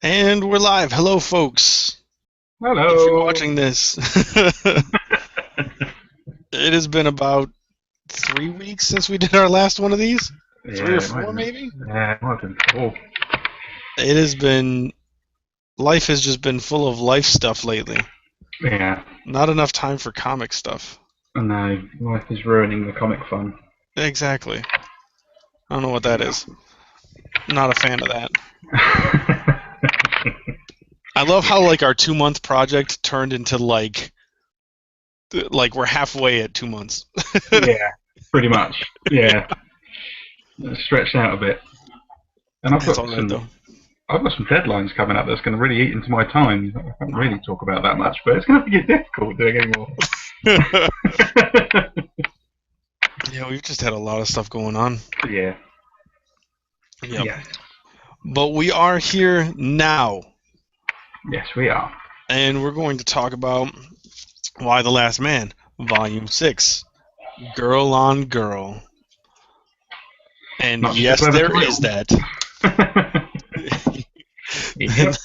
And we're live. Hello, folks. If you're Hello. watching this, it has been about 3 weeks since we did our last one of these. Three or Yeah, it might four, have been. maybe? Yeah, it might have been cool. It has been. Life has just been full of life stuff lately. Yeah, Not enough time for comic stuff. I know. Life is ruining the comic fun. Exactly. I don't know what that is. Not a fan of that. I love how like our 2 month project turned into like we're halfway at 2 months. Yeah, pretty much. Yeah, it's stretched out a bit. And That's all right though. I've got some deadlines coming up that's going to really eat into my time. I can't really talk about that much, but it's going to get difficult doing any more. Yeah, we've just had a lot of stuff going on. Yeah. Yep. Yeah. But we are here now, Yes, we are. and we're going to talk about Why the Last Man, Volume 6, Girl on Girl. And Not just a yes, clever there title. is that. Yep. That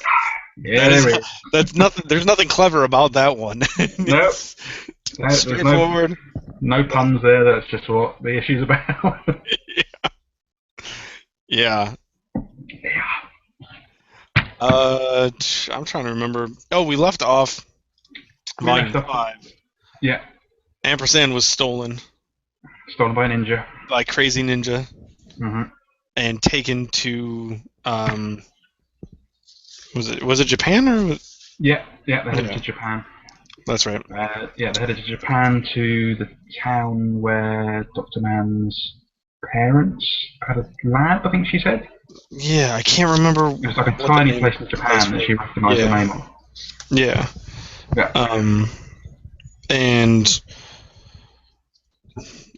Yeah, is, there is. that's nothing. There's nothing clever about that one. No, It's there's straightforward. no puns there. That's just what the issue's about. Yeah. Yeah. I'm trying to remember. Oh, we left off We Volume left off. 5. Yeah. Ampersand was stolen Stolen by a ninja. by Crazy Ninja Hmm. and taken to was it Japan or Yeah. Yeah. They're headed yeah, to Japan. that's right. Yeah. They're headed to Japan to the town where Doctor Man's parents had a lab. I think she said Yeah, I can't remember it was like a what the tiny name place of in the place Japan that was. she recognised the Yeah, name of. yeah. Yeah. And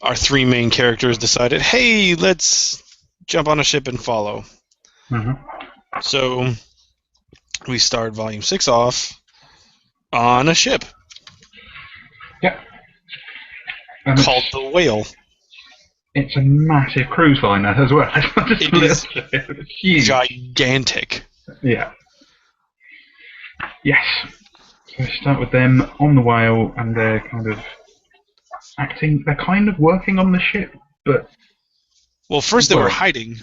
our three main characters decided, hey, let's jump on a ship and follow. Hmm. So we start Volume 6 off on a ship Yeah. And called the Whale. it's a massive cruise liner as well. It's not just It a little is ship. It's huge. gigantic. Yeah. Yes. So we start with them on the whale, and they're kind of acting. They're kind of working on the ship, but Well, first they were well, hiding.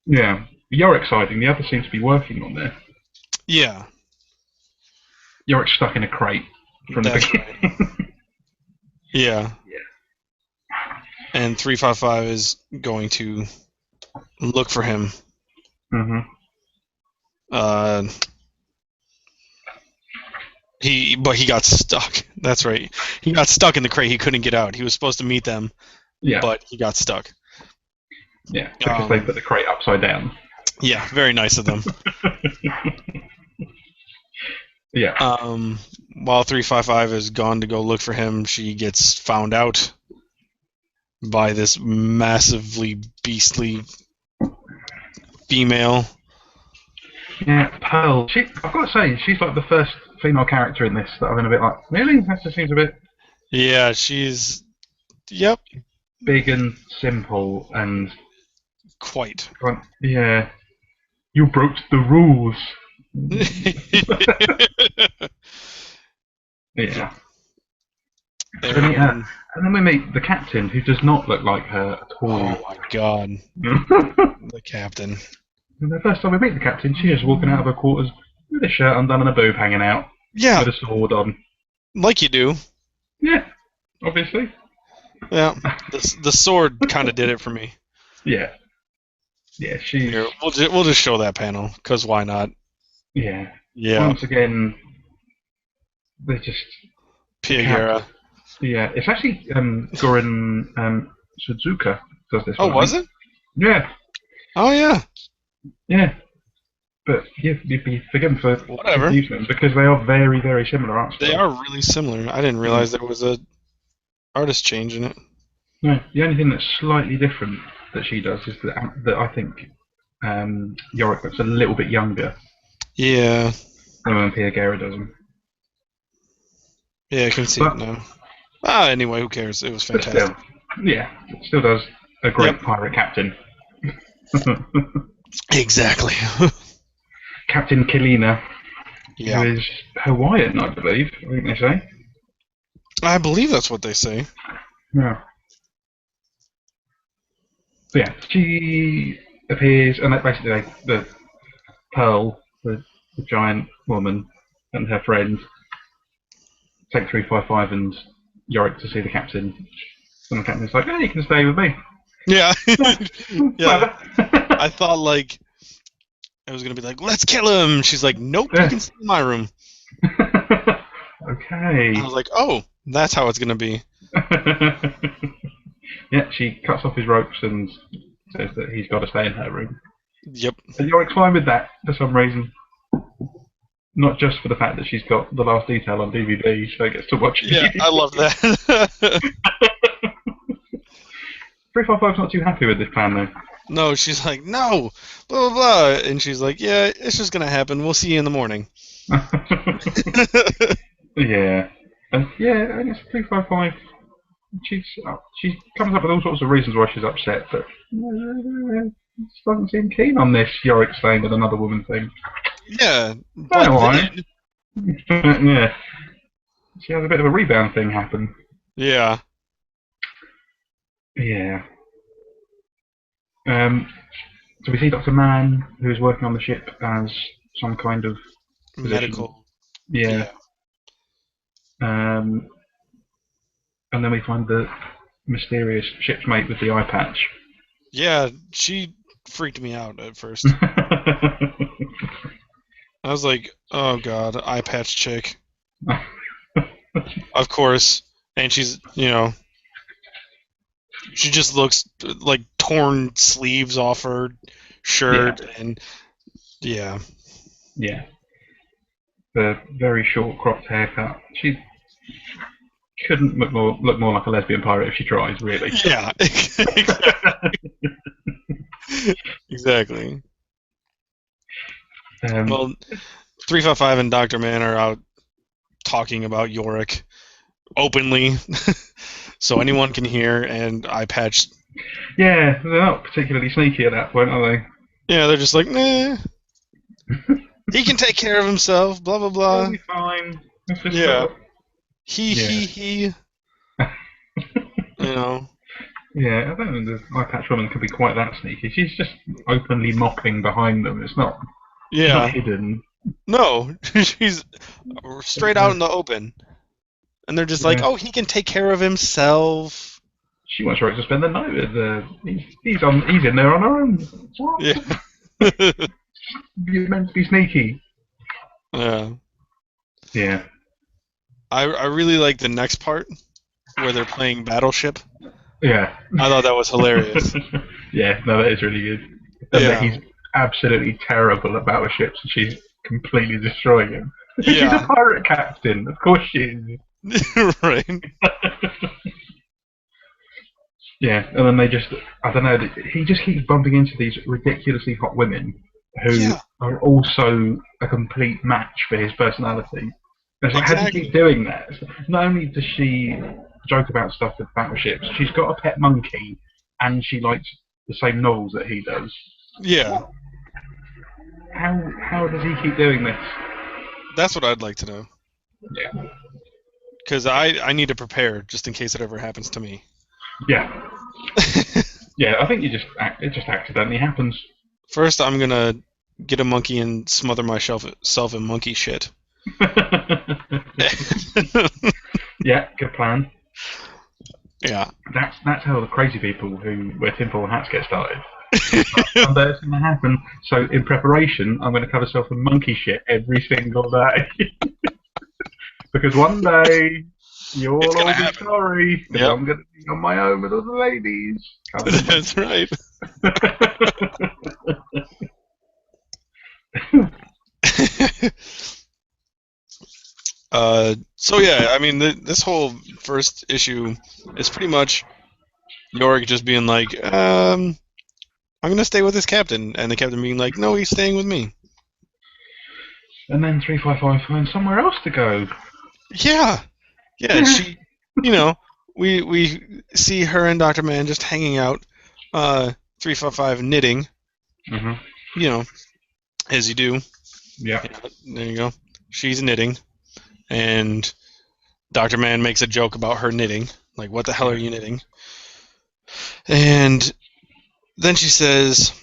yeah. Yorick's hiding. The other seems to be working on there. Yeah, Yorick's stuck in a crate from the that's right. beginning. Yeah. And 355 is going to look for him. Hmm. Uh, but he got stuck. That's right. He got stuck in the crate. He couldn't get out. He was supposed to meet them, Yeah. but he got stuck. Yeah. Because they put the crate upside down. Yeah, very nice of them. Yeah. While 355 is gone to go look for him, she gets found out by this massively beastly female. Yeah. Pearl. I've got to say, she's like the first female character in this that I've been a bit like, really? That just seems a bit Yeah, she's. Yep, big and simple and quite. yeah. You broke the rules. Yeah. So we meet her, and then we meet the captain, who does not look like her at Oh all. my god, And the captain. the first time we meet the captain, she's just walking out of her quarters with a shirt undone and a boob hanging out, Yeah, with a sword on. like you do. Yeah, obviously. Yeah, the sword kind of did it for me. Yeah. Yeah, she's. Here, we'll just show that panel, because why not? Yeah. Yeah, Once again, they're just. Pia Guerra. Yeah, it's actually Goran Suzuka does this Oh, one. was it? Yeah, Oh, yeah. yeah. But you'd be forgiven for Whatever. confusing them because they are very, very similar art styles. They are really similar. I didn't realize there was a artist change in it. No, the only thing that's slightly different that she does is that I think Yorick looks a little bit younger Yeah. than when Pia Guerra does them. Yeah, I can see it now. Anyway, who cares? It was But fantastic. still, yeah, it still does a great Yep. pirate captain. Exactly. Captain Kilina, Yeah. who is Hawaiian, I believe. I think they say. I believe that's what they say. Yeah. So yeah, she appears, and basically the Pearl, the giant woman, and her friend take 355 and Yorick to see the captain. And the captain's like, "Oh, you can stay with me." Yeah. Yeah. Whatever. I thought like I was gonna be like, let's kill him. She's like, nope, you can stay in my room. Okay. I was like, oh, that's how it's gonna be. Yeah, she cuts off his ropes and says that he's got to stay in her room. Yep. And Yorick's fine with that for some reason. Not just for the fact that she's got the last detail on DVD, so he gets to watch it. Yeah, I love that. 355's not too happy with this plan, though. No, she's like, no, blah, blah, blah. And she's like, yeah, it's just going to happen. We'll see you in the morning. Yeah. And yeah, I guess 355, she comes up with all sorts of reasons why she's upset, but she doesn't seem keen on this Yorick staying with another woman thing. Yeah. But Why? Yeah. She has a bit of a rebound thing happen. Yeah. Yeah. So we see Dr. Mann, who's working on the ship as some kind of physician. Medical. Yeah. And then we find the mysterious ship's mate with the eye patch. Yeah, she freaked me out at first. I was like, oh god, eye patch chick. Of course. And she's, she just looks like torn sleeves off her shirt and yeah. Yeah. The very short cropped haircut. She couldn't look more like a lesbian pirate if she tries, really. Yeah. Exactly. Well, 355 and Dr. Mann are out talking about Yorick openly, so anyone can hear, and eye patch. Yeah, they're not particularly sneaky at that point, are they? Yeah, they're just like, nah. He can take care of himself, blah, blah, blah. He'll be fine. Yeah. He. Yeah, I don't think the eye patch woman can be quite that sneaky. She's just openly mopping behind them. It's not, not hidden. No, she's straight out in the open. And they're just like, oh, he can take care of himself. She wants Rick to spend the night with he's in there on her own. What? Yeah. You're meant to be sneaky. Yeah. Yeah. I really like the next part where they're playing Battleship. Yeah. I thought that was hilarious. Yeah, no, that is really good. And that he's absolutely terrible at battleships and she's completely destroying him. Yeah. She's a pirate captain. Of course she is. Right. Yeah, and then they just, I don't know, he just keeps bumping into these ridiculously hot women who are also a complete match for his personality. It's like, how do you keep doing that? Not only does she joke about stuff with battleships, she's got a pet monkey, and she likes the same novels that he does. Yeah. How does he keep doing this? That's what I'd like to know. Yeah. Because I need to prepare just in case it ever happens to me. Yeah. Yeah, I think it just accidentally happens. First, I'm gonna get a monkey and smother myself in monkey shit. Yeah, good plan. Yeah. That's how the crazy people who wear tinfoil hats get started. Someday it's going to happen. So in preparation, I'm going to cover myself in monkey shit every single day. Because one day you'll all be sorry. Because I'm going to be on my own with other ladies. That's right. So yeah, I mean, this whole first issue is pretty much Yorick just being like, I'm gonna stay with this captain, and the captain being like, no, he's staying with me. And then 355 finds somewhere else to go. Yeah. She, we see her and Dr. Mann just hanging out. 355 knitting. Mm-hmm. As you do. Yeah. Yeah, there you go. She's knitting, and Dr. Man makes a joke about her knitting. Like, what the hell are you knitting? And then she says,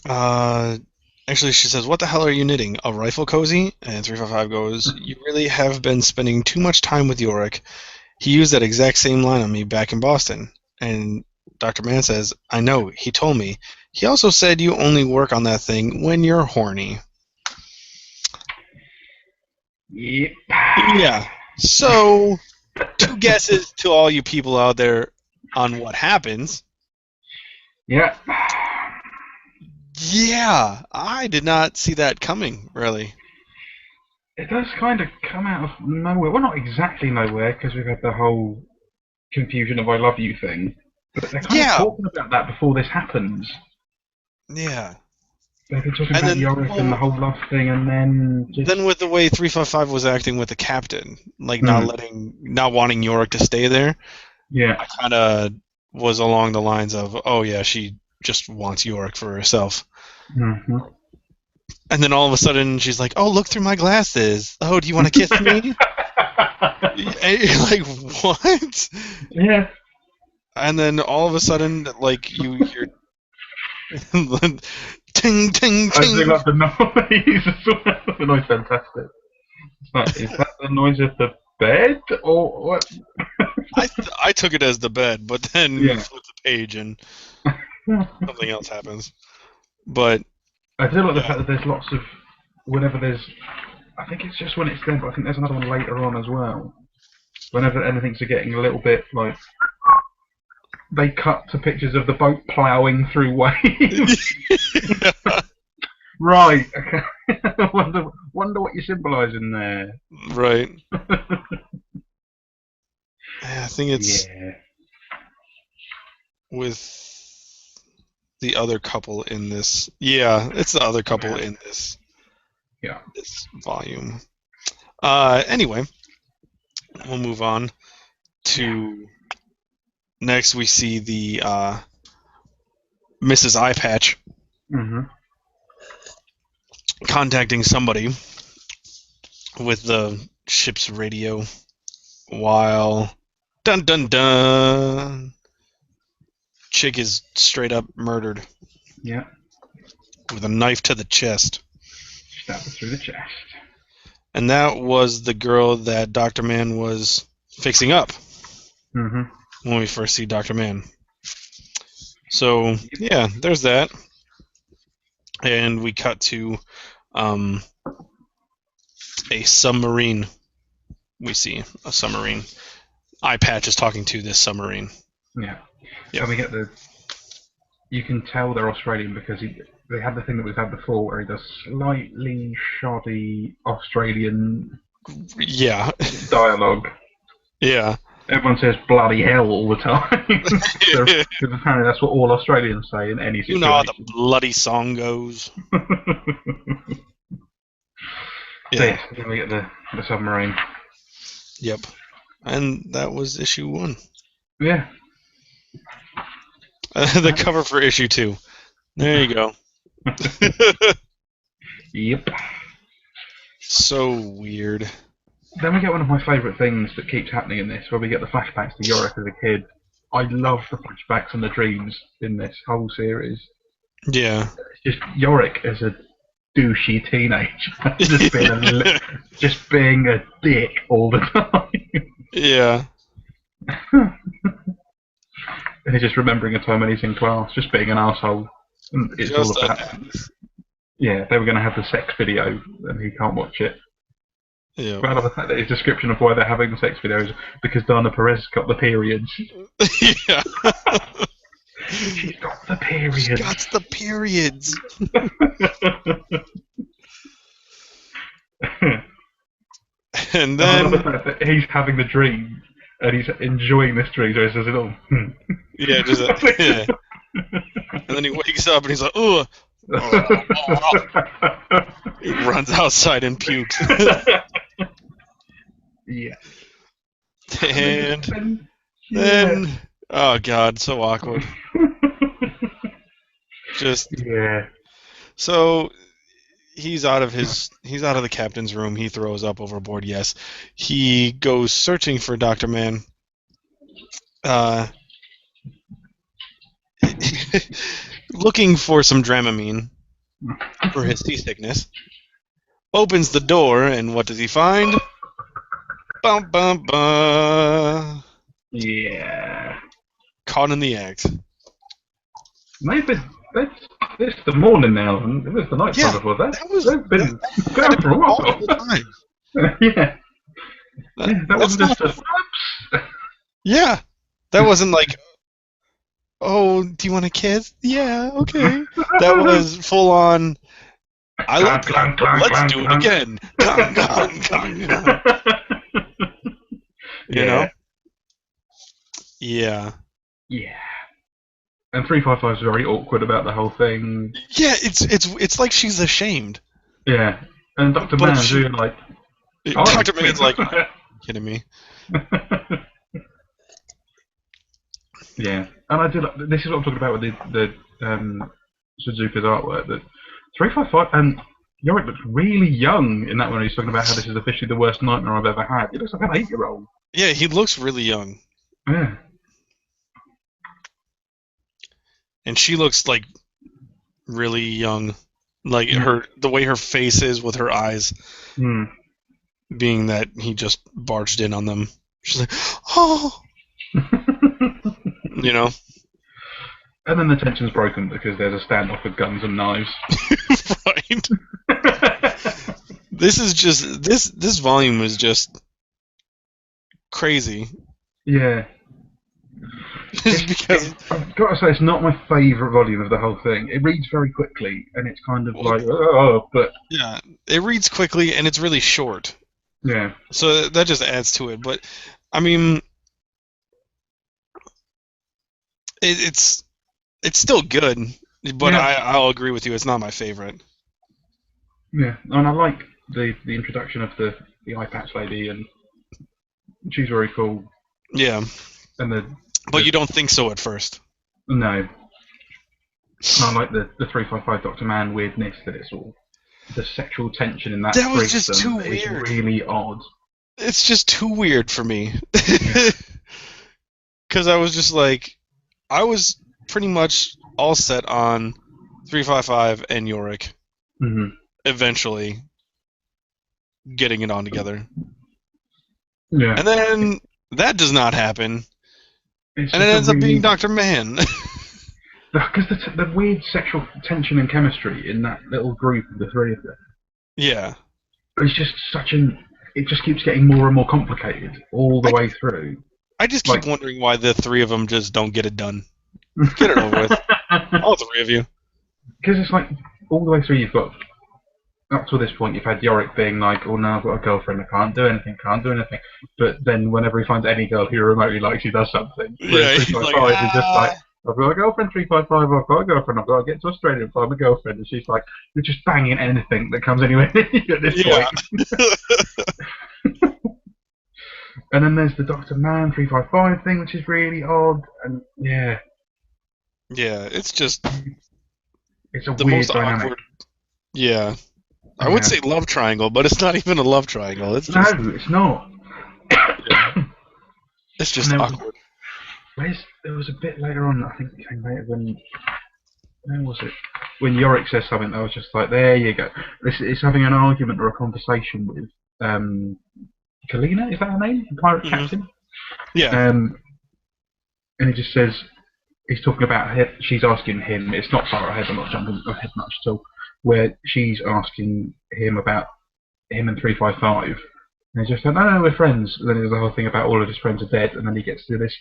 actually, she says, what the hell are you knitting? A rifle cozy? And 355 goes, you really have been spending too much time with Yorick. He used that exact same line on me back in Boston. And Dr. Man says, I know, he told me. He also said you only work on that thing when you're horny. Yep. Yeah. So, two guesses to all you people out there on what happens. Yeah. Yeah, I did not see that coming, really. It does kind of come out of nowhere. Well, not exactly nowhere, because we've had the whole confusion of I love you thing. But they're kind of Yeah. talking about that before this happens. Yeah. They've been talking And about then, Yorick and the whole love thing, and then just... then with the way 355 was acting with the captain, like Hmm. not wanting Yorick to stay there, Yeah. I kind of was along the lines of, oh yeah, she just wants Yorick for herself. Mm-hmm. And then all of a sudden she's like, oh, look through my glasses. Oh, do you want to kiss me? And you're like, what? Yeah. And then all of a sudden, like, you hear ting, ting, I ting. think that's the noise as well. The noise fantastic. It's like, is that the noise of the bed or what? I took it as the bed, but then you Yeah. flip the page and something else happens. But I do like the yeah. fact that there's lots of whenever there's. I think it's just when it's there, but I think there's another one later on as well. Whenever anything's getting a little bit like. They cut to pictures of the boat ploughing through waves. Right. Okay. wonder what you're symbolising there. Right. I think it's with the other couple in this. Yeah, it's the other couple in this. Yeah. This volume. Anyway, we'll move on to next. We see the Mrs. Eye Patch contacting somebody with the ship's radio while dun dun dun chick is straight up murdered. Yeah. With a knife to the chest. Stabbed through the chest. And that was the girl that Dr. Man was fixing up when we first see Dr. Man. So, yeah, there's that. And we cut to a submarine. We see a submarine. Eye Patch is talking to this submarine. Yeah. Yep. And we get the. You can tell they're Australian because they have the thing that we've had before where he does slightly shoddy Australian dialogue. Yeah. Everyone says bloody hell all the time. Because apparently that's what all Australians say in any situation. You know how the bloody song goes. Yeah. So then we get the submarine. Yep. And that was issue 1. Yeah. The cover for issue 2. There you go. Yep. So weird. Then we get one of my favourite things that keeps happening in this, where we get the flashbacks to Yorick as a kid. I love the flashbacks and the dreams in this whole series. Yeah. It's just Yorick as a douchey teenager, just being a dick all the time. Yeah. And he's just remembering a time when he's in class, just being an asshole. And it's just all about. Yeah, they were going to have the sex video, and he can't watch it. Yeah. But I love the fact that his description of why they're having the sex video is because Dana Perez got the periods. Yeah. She's got the periods. She's got the periods. And then I love the fact that he's having the dream and he's enjoying this dream, so he says it all. Yeah, just yeah. And then he wakes up and he's like, ugh. He runs outside and pukes. Yeah. And then, oh god, so awkward. Just yeah. so, he's out of the captain's room. He throws up overboard. Yes, he goes searching for Dr. Mann. Looking for some Dramamine for his seasickness. Opens the door, and what does he find? Bum bum bum. Yeah. Caught in the act. Maybe it's the morning now, and it was the night time before that. They've been going for a while. Yeah. That wasn't just a flaps. Yeah. That wasn't like, oh, do you want a kiss? Yeah, okay. That was full on. I like that. Let's do it again. You know? Yeah. Yeah. And 355 is very awkward about the whole thing. Yeah, it's like she's ashamed. Yeah. And Dr. Mann's doing like. Dr. Mann's like, are you kidding me? Yeah. And I do. This is what I'm talking about with the Suzuka's artwork. That 355 and Yorick looks really young in that one. He's talking about how this is officially the worst nightmare I've ever had. He looks like an 8-year-old. Yeah, he looks really young. Yeah. And she looks like really young, like the way her face is with her eyes, being that he just barged in on them. She's like, oh, you know. And then the tension's broken because there's a standoff with guns and knives. Right. This is just this volume is just crazy. Yeah. Because I've got to say, it's not my favourite volume of the whole thing. It reads very quickly, and it's kind of like, oh, but yeah, it reads quickly, and it's really short. Yeah. So that just adds to it. But I mean, it's still good. But I'll agree with you. It's not my favorite. Yeah, and I like the introduction of the eye patch lady, and she's very cool. Yeah. And but you don't think so at first. No. I like the 355 Dr. Mann weirdness that it's all. The sexual tension in that. That was just too weird. It's really odd. It's just too weird for me. Because I was just like, I was pretty much all set on 355 and Yorick. Eventually getting it on together. Yeah. And then that does not happen. And it ends up being Dr. Mann. Because the weird sexual tension and chemistry in that little group of the three of them. Yeah. It's just it just keeps getting more and more complicated all the way through. I just keep wondering why the three of them just don't get it done. Get it over with. All three of you. Because it's like, all the way through you've got, up to this point, you've had Yorick being like, oh no, I've got a girlfriend, I can't do anything. But then whenever he finds any girl who remotely likes, he does something. Yeah, he's like, he's just like, I've got a girlfriend, 355, I've got a girlfriend, I've got to get to Australia and find a girlfriend. And she's like, you're just banging anything that comes anywhere near you at this point. And then there's the Dr. Mann 355 thing, which is really odd. And yeah. Yeah, it's just... It's a weird dynamic. Awkward, yeah. I would say love triangle, but it's not even a love triangle. It's just, no, it's not. Yeah. It's just awkward. There was a bit later on, I think it came later when... Where was it? When Yorick says something, I was just like, there you go. It's having an argument or a conversation with Kalina, is that her name? The pirate captain? Yeah. And he just says, he's talking about her, she's asking him, it's not far ahead, I'm not jumping ahead much at all, where she's asking him about him and 355. And he's just like, no, we're friends. And then there's the whole thing about all of his friends are dead, and then he gets to this.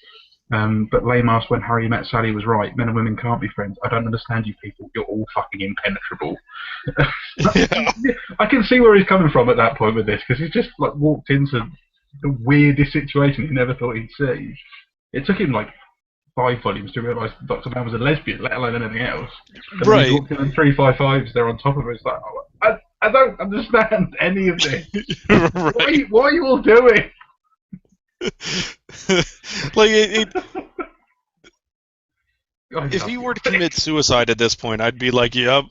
But Lame asked when Harry met Sally was right. Men and women can't be friends. I don't understand you people. You're all fucking impenetrable. I can see where he's coming from at that point with this, because he's just like walked into the weirdest situation he never thought he'd see. It took him like 5 volumes to realise Dr. Mann was a lesbian, let alone anything else. And right. He walked in and 355s there on top of it. It's like, oh, I don't understand any of this. Right. What are you all doing? Like if he were to commit suicide at this point, I'd be like, yep,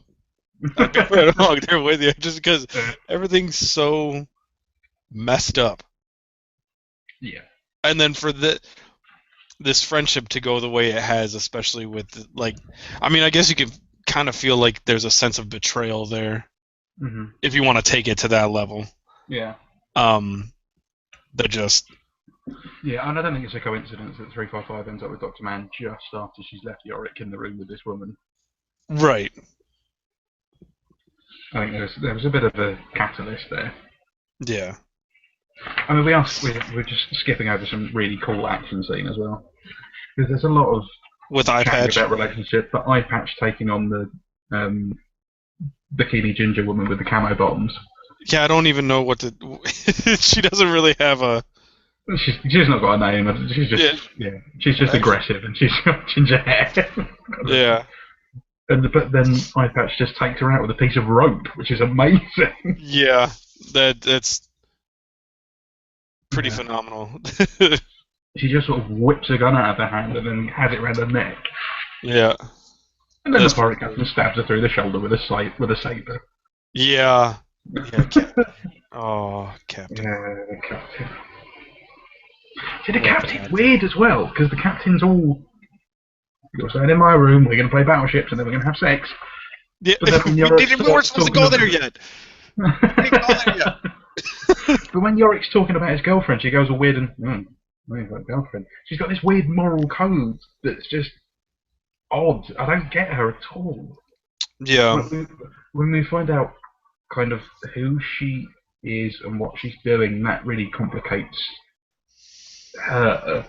I'd be right along there with you, just because everything's so messed up. Yeah. And then for this friendship to go the way it has, especially with like, I mean, I guess you could kind of feel like there's a sense of betrayal there, if you want to take it to that level. Yeah. They're just. Yeah, and I don't think it's a coincidence that 355 ends up with Dr. Mann just after she's left Yorick in the room with this woman. Right. I think there was a bit of a catalyst there. Yeah. I mean, we're just skipping over some really cool action scene as well. Because there's a lot of with Eye Patch about relationship, but Eye Patch taking on the bikini ginger woman with the camo bottoms. Yeah, I don't even know what to. She doesn't really have a. She's not got a name. She's just she's just aggressive and she's got ginger hair. Yeah. But then Eye Patch just takes her out with a piece of rope, which is amazing. Yeah, that's pretty phenomenal. She just sort of whips a gun out of her hand and then has it around her neck. Yeah. And then the pirate captain stabs her through the shoulder with a saber. Yeah. Yeah. Captain. Oh, Captain. Yeah, the captain. See, the captain's weird as well, because the captain's all, you're staying in my room, we're going to play battleships, and then we're going to have sex. Yeah, we weren't supposed to go there yet. But when Yorick's talking about his girlfriend, she goes all weird and, we've got a girlfriend. She's got this weird moral code that's just odd. I don't get her at all. Yeah. When we find out kind of who she is and what she's doing, that really complicates her.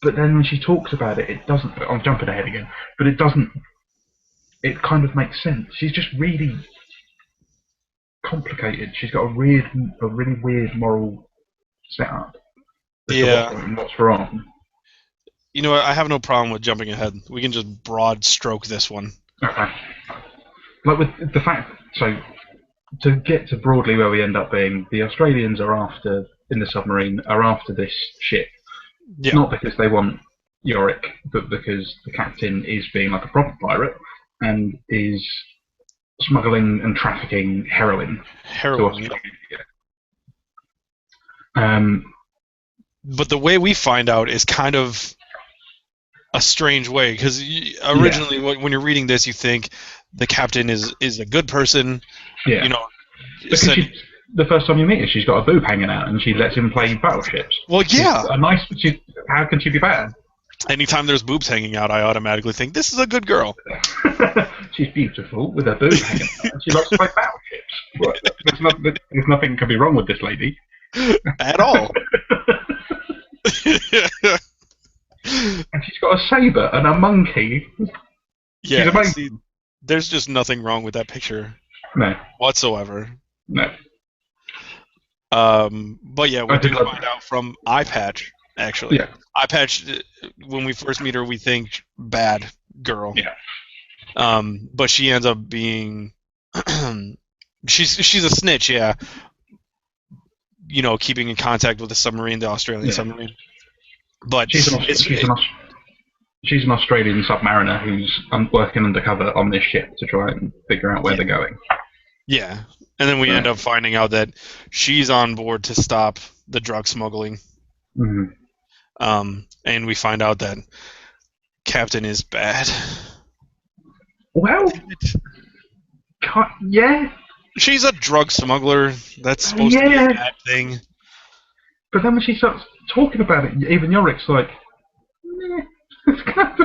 But then when she talks about it, it doesn't. I'm jumping ahead again, but it doesn't. It kind of makes sense. She's just really complicated. She's got a really weird moral setup. Yeah. What's wrong? You know what? I have no problem with jumping ahead. We can just broad stroke this one. Okay. Like with the fact, so to get to broadly where we end up being, the Australians are after, in the submarine, are after this ship. Yeah. Not because they want Yorick, but because the captain is being like a proper pirate and is smuggling and trafficking heroin. Heroin. But the way we find out is kind of a strange way, because originally when you're reading this, you think the captain is a good person. Yeah. You know. The first time you meet her, she's got a boob hanging out, and she lets him play battleships. Well, yeah. How can she be bad? Anytime there's boobs hanging out, I automatically think this is a good girl. She's beautiful with her boobs hanging out, and she likes to play battleships. There's nothing can be wrong with this lady. At all. And she's got a saber and a monkey. Yeah, see, there's just nothing wrong with that picture. No. Whatsoever. No. But yeah, we do find out from Eye Patch, actually. Yeah. Eye Patch, when we first meet her, we think bad girl. Yeah. But she ends up being she's a snitch, yeah. You know, keeping in contact with the submarine, the Australian submarine. But she's an Australian submariner who's working undercover on this ship to try and figure out where they're going. Yeah. And then we end up finding out that she's on board to stop the drug smuggling. Mm-hmm. And we find out that Captain is bad. Well, yeah. She's a drug smuggler. That's supposed to be a bad thing. But then when she starts talking about it, even Yorick's like, it's kind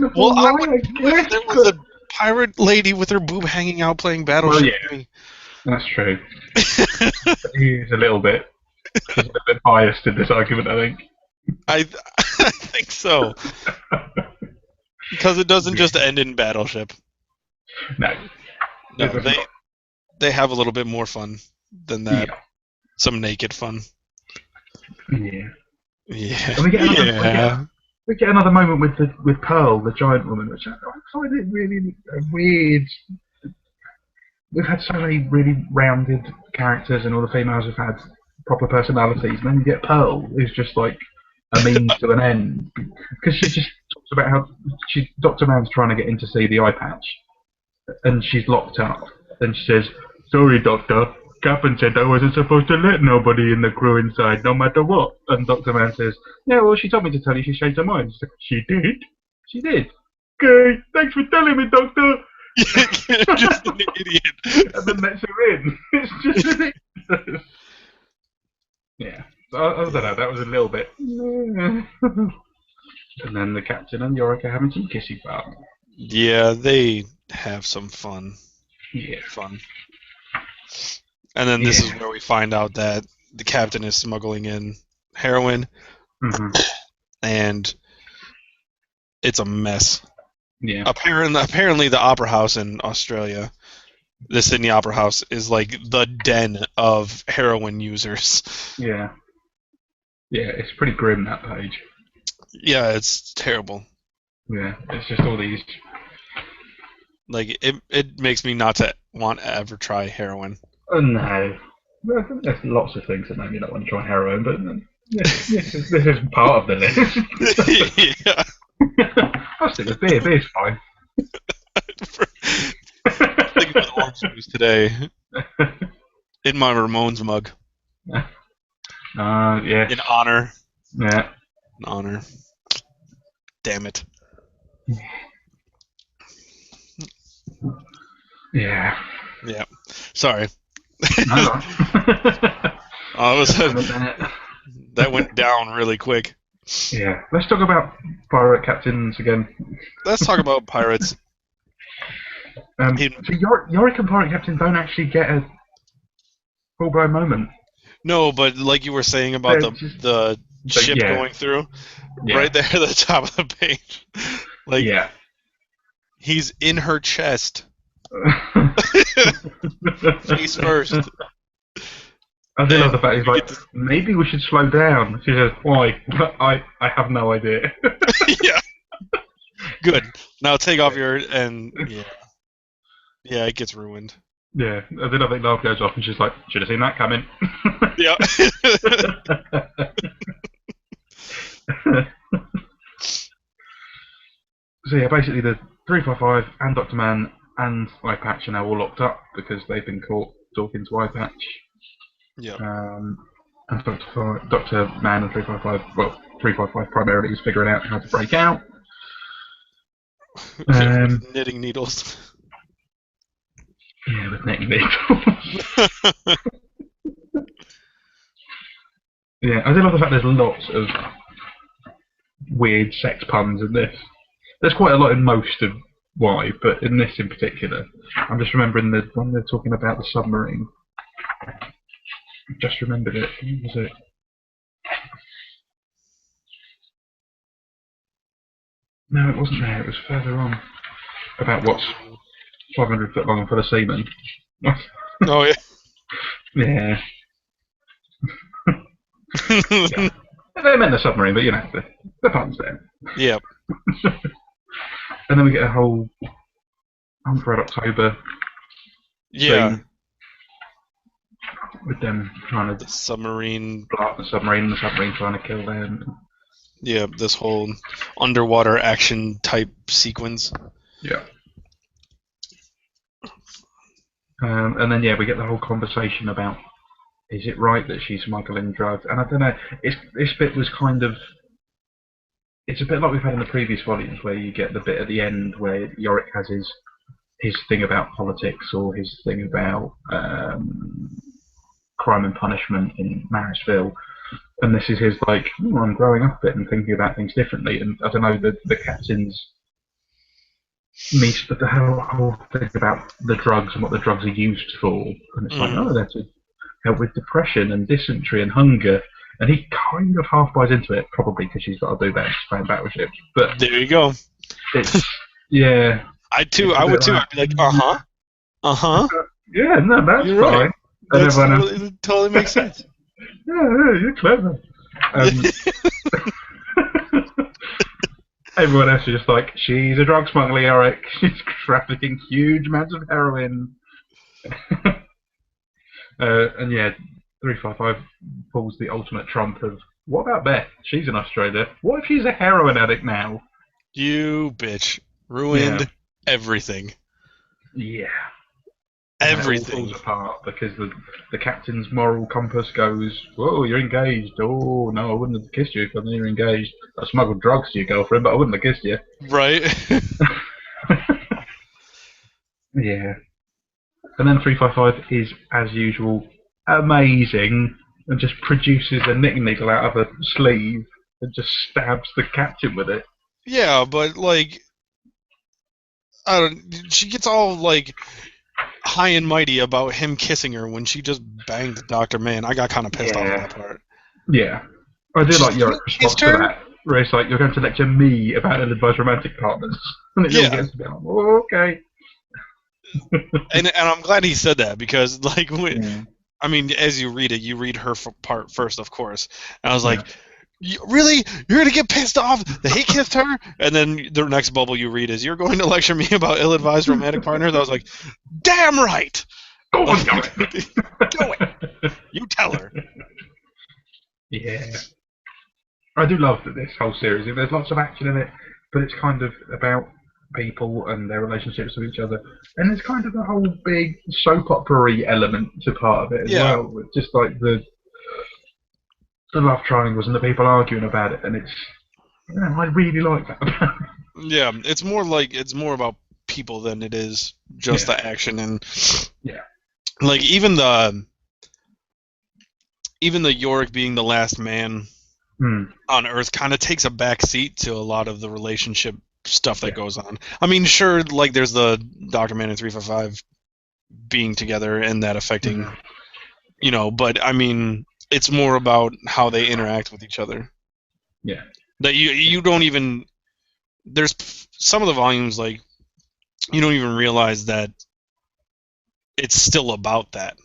of well, I would, if there was a pirate lady with her boob hanging out playing Battleship. Well, yeah. That's true. He's a little bit biased in this argument, I think. I think so. Because it doesn't just end in Battleship. No, they have a little bit more fun than that. Yeah. Some naked fun. Yeah. Yeah. And we get another moment with Pearl, the giant woman, which I find it really weird. We've had so many really rounded characters, and all the females have had proper personalities, and then you get Pearl, who's just like a means to an end, because she just talks about how Dr. Mann's trying to get in to see the Eye Patch, and she's locked up. And she says, "Sorry, Doctor. Captain said I wasn't supposed to let nobody in the crew inside, no matter what." And Dr. Man says, "Yeah, well, she told me to tell you she changed her mind." She's like, "She did? She did? Okay, thanks for telling me, Doctor." Just an idiot. And then lets her in. It's just ridiculous. Yeah. So, I don't know, that was a little bit... And then the captain and Yorick are having some kissy fun. Yeah, they have some fun. Yeah. Fun. And then this is where we find out that the captain is smuggling in heroin. Mm-hmm. And it's a mess. Yeah. Apparently the Opera House in Australia, the Sydney Opera House, is like the den of heroin users. Yeah. Yeah, it's pretty grim, that page. Yeah, it's terrible. Yeah, it's just all these... Like, it makes me not to want to ever try heroin. Oh, no. Well, I think there's lots of things that make me not want to try heroin, but this is part of the list. Yeah. I'll stick with beer. Beer's fine. Think about orange juice today. In my Ramones mug. Yeah. In honor. Yeah. In honor. Damn it. Yeah. Yeah. Sorry. No. That went down really quick. Yeah. Let's talk about pirate captains again. Let's talk about pirates. So Yorick and pirate captain don't actually get a full-blown moment. No, but like you were saying about the ship going through, right there at the top of the page. Like, he's in her chest. Face first. I do love the fact he's like, maybe we should slow down. She says, "Why?" I have no idea. Yeah. Good. Now take off your yeah, it gets ruined. Yeah, I do love that laugh goes off and she's like, "Should have seen that coming." Yeah. So yeah, basically the 355 and Dr. Man and Eye Patch are now all locked up because they've been caught talking to Eye Patch. Yeah. And Dr. Man and 355, well, 355 primarily is figuring out how to break out. With knitting needles. Yeah, with knitting needles. Yeah, I do love the fact there's lots of weird sex puns in this. There's quite a lot in most of Y, but in this in particular, I'm just remembering when they're talking about the submarine. I just remembered it. What was it? No, it wasn't there. It was further on. About what's 500 foot long and full of seamen. Oh, yeah. Yeah. Yeah. They meant the submarine, but you know, the pun's there. Yep. And then we get a whole Hunt for Red October scene with them trying to the submarine blow up the submarine trying to kill them. Yeah, this whole underwater action type sequence. Yeah. And then we get the whole conversation about, is it right that she's smuggling drugs? And I don't know, this bit was kind of, it's a bit like we've had in the previous volumes where you get the bit at the end where Yorick has his thing about politics or his thing about crime and punishment in Marysville. And this is his like, I'm growing up a bit and thinking about things differently. And I don't know, the captain's the whole thing about the drugs and what the drugs are used for. And it's like, they're to help with depression and dysentery and hunger. And he kind of half buys into it, probably because she's got to do that and she's playing battleships. But there you go. It's, yeah. I would too. I'd be like, yeah, no, that's you're fine. Right. That totally makes sense. Yeah, you're clever. Everyone else is just like, she's a drug smuggler, Yorick. She's trafficking huge amounts of heroin. And yeah, 355 pulls the ultimate trump of, what about Beth? She's in Australia. What if she's a heroin addict now? You bitch. Ruined everything. Yeah. Everything. It all falls apart because the captain's moral compass goes, "Whoa, you're engaged. Oh no, I wouldn't have kissed you if I knew you were engaged. I smuggled drugs to your girlfriend, but I wouldn't have kissed you." Right. Yeah. And then 355 is, as usual, amazing and just produces a needle out of a sleeve and just stabs the captain with it. Yeah, but like, I don't. She gets all like high and mighty about him kissing her when she just banged Dr. Man. I got kind of pissed off at that part. Yeah. I do like your You response kissed to her? that, where it's like, you're going to lecture me about ill-advised romantic partners. And it all Yeah, gets to be like, oh, okay. and I'm glad he said that because like, Yeah. I mean, as you read it, you read her part first, of course. And I was Yeah. like, really? You're gonna get pissed off that he kissed her? And then the next bubble you read is, you're going to lecture me about ill-advised romantic partners? I was like, damn right. Go on, Do go it. You tell her. Yeah. I do love that this whole series. There's lots of action in it, but it's kind of about people and their relationships with each other. And there's kind of a whole big soap opera-y element to part of it as Yeah. well. It's just like the love triangles and the people arguing about it, and it's I really like that. Yeah, it's more about people than it is just the action. And like even the Yorick being the last man on Earth kind of takes a back seat to a lot of the relationship stuff that goes on. I mean, sure, like there's the Dr. Man and 355 being together and that affecting, but I mean, it's more about how they interact with each other. Yeah. That you don't even, there's some of the volumes like you don't even realize that it's still about that.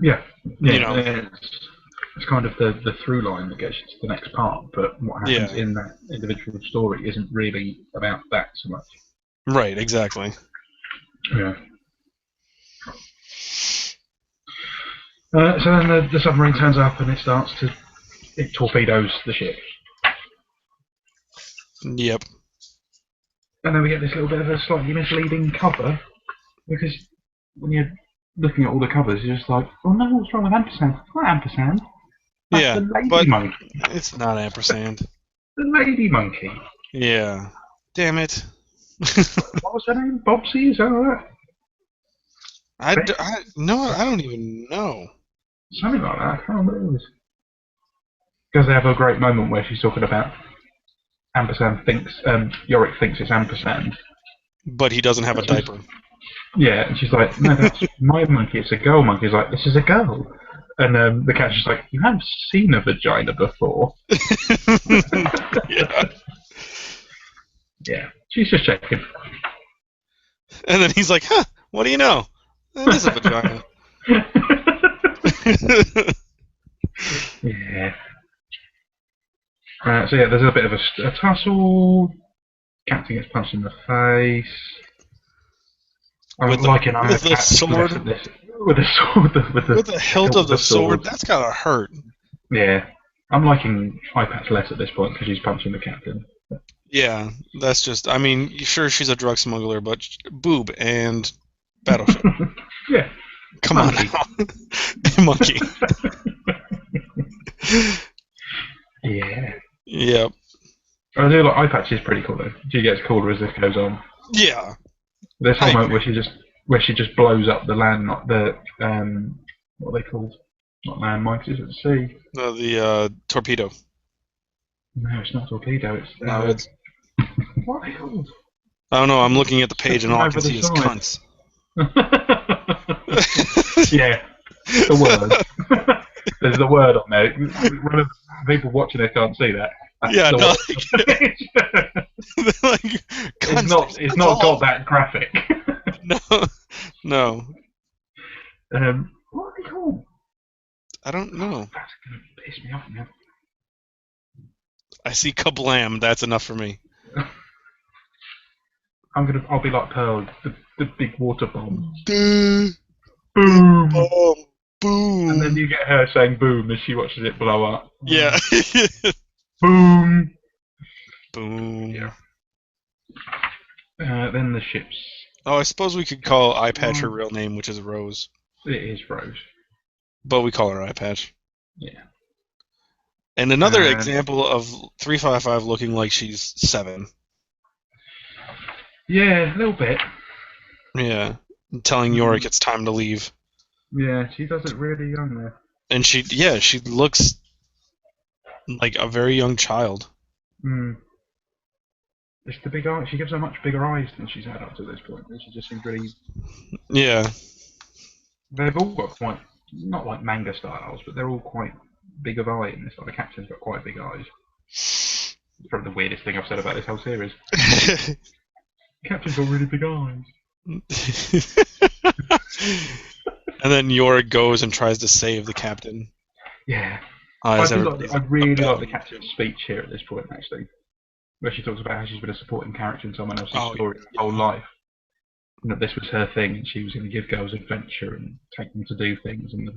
Yeah. It's kind of the through line that gets you to the next part, but what happens in that individual story isn't really about that so much. Right, exactly. Yeah. So then the submarine turns up and it torpedoes the ship. Yep. And then we get this little bit of a slightly misleading cover, because when you're looking at all the covers, you're just like, oh no, what's wrong with ampersand? It's not ampersand. That's the lady monkey. It's not ampersand. The lady monkey. Yeah. Damn it. What was her name? Bobsy? Is that right? I don't even know. Something like that. I can't remember what it was. Because they have a great moment where she's talking about ampersand Yorick thinks it's ampersand. But he doesn't have a diaper. Yeah, and she's like, no, that's my monkey, it's a girl monkey. He's like, this is a girl. And the cat's just like, you haven't seen a vagina before. Yeah. Yeah, she's just checking. And then he's like, huh, what do you know? It is a vagina. Yeah. So yeah, there's a bit of a tussle. Captain gets punched in the face. With the sword. With the hilt of the sword. That's gotta hurt. Yeah, I'm liking iPad's less at this point because she's punching the captain. Yeah, that's just. I mean, sure, she's a drug smuggler, but boob and battleship. Yeah. Come monkey. On now. Monkey. Yeah. Yep. I do like Eye Patch is pretty cool though. She gets cooler as this goes on. Yeah. There's a moment where she just blows up the land, not the what are they called? Not landmines, is it? The sea. No, the torpedo. No, it's not a torpedo. It's no, it's. What are they called? I don't know. I'm looking at the page and all I can see is cunts. Yeah, the word. There's the word on there. People watching it can't see that. Yeah, no. Like, it's not got that graphic. No. What are they called? I don't know. That's gonna piss me off now. I see kablam. That's enough for me. I'll be like Pearl, the big water bomb. Boom. Boom. And then you get her saying boom as she watches it blow up. Yeah. Boom. Boom. Yeah. Then the ships Oh, I suppose we could call Eye Patch her real name, which is Rose. It is Rose. But we call her Eye Patch. Yeah. And another example of 355 looking like she's 7. Yeah, a little bit. Yeah. Telling Yorick it's time to leave. Yeah, she does it really young there. And she looks like a very young child. It's the big eyes. She gives her much bigger eyes than she's had up to this point. She just seems really... Yeah. They've all got quite, not like manga styles, but they're all quite big of eye in this. Like the Captain's got quite big eyes. It's probably the weirdest thing I've said about this whole series. Captain's got really big eyes. And then Yorick goes and tries to save the Captain. Yeah. I really like the Captain's speech here at this point, actually. Where she talks about how she's been a supporting character in someone else's story her whole life. And that this was her thing, and she was going to give girls adventure and take them to do things, and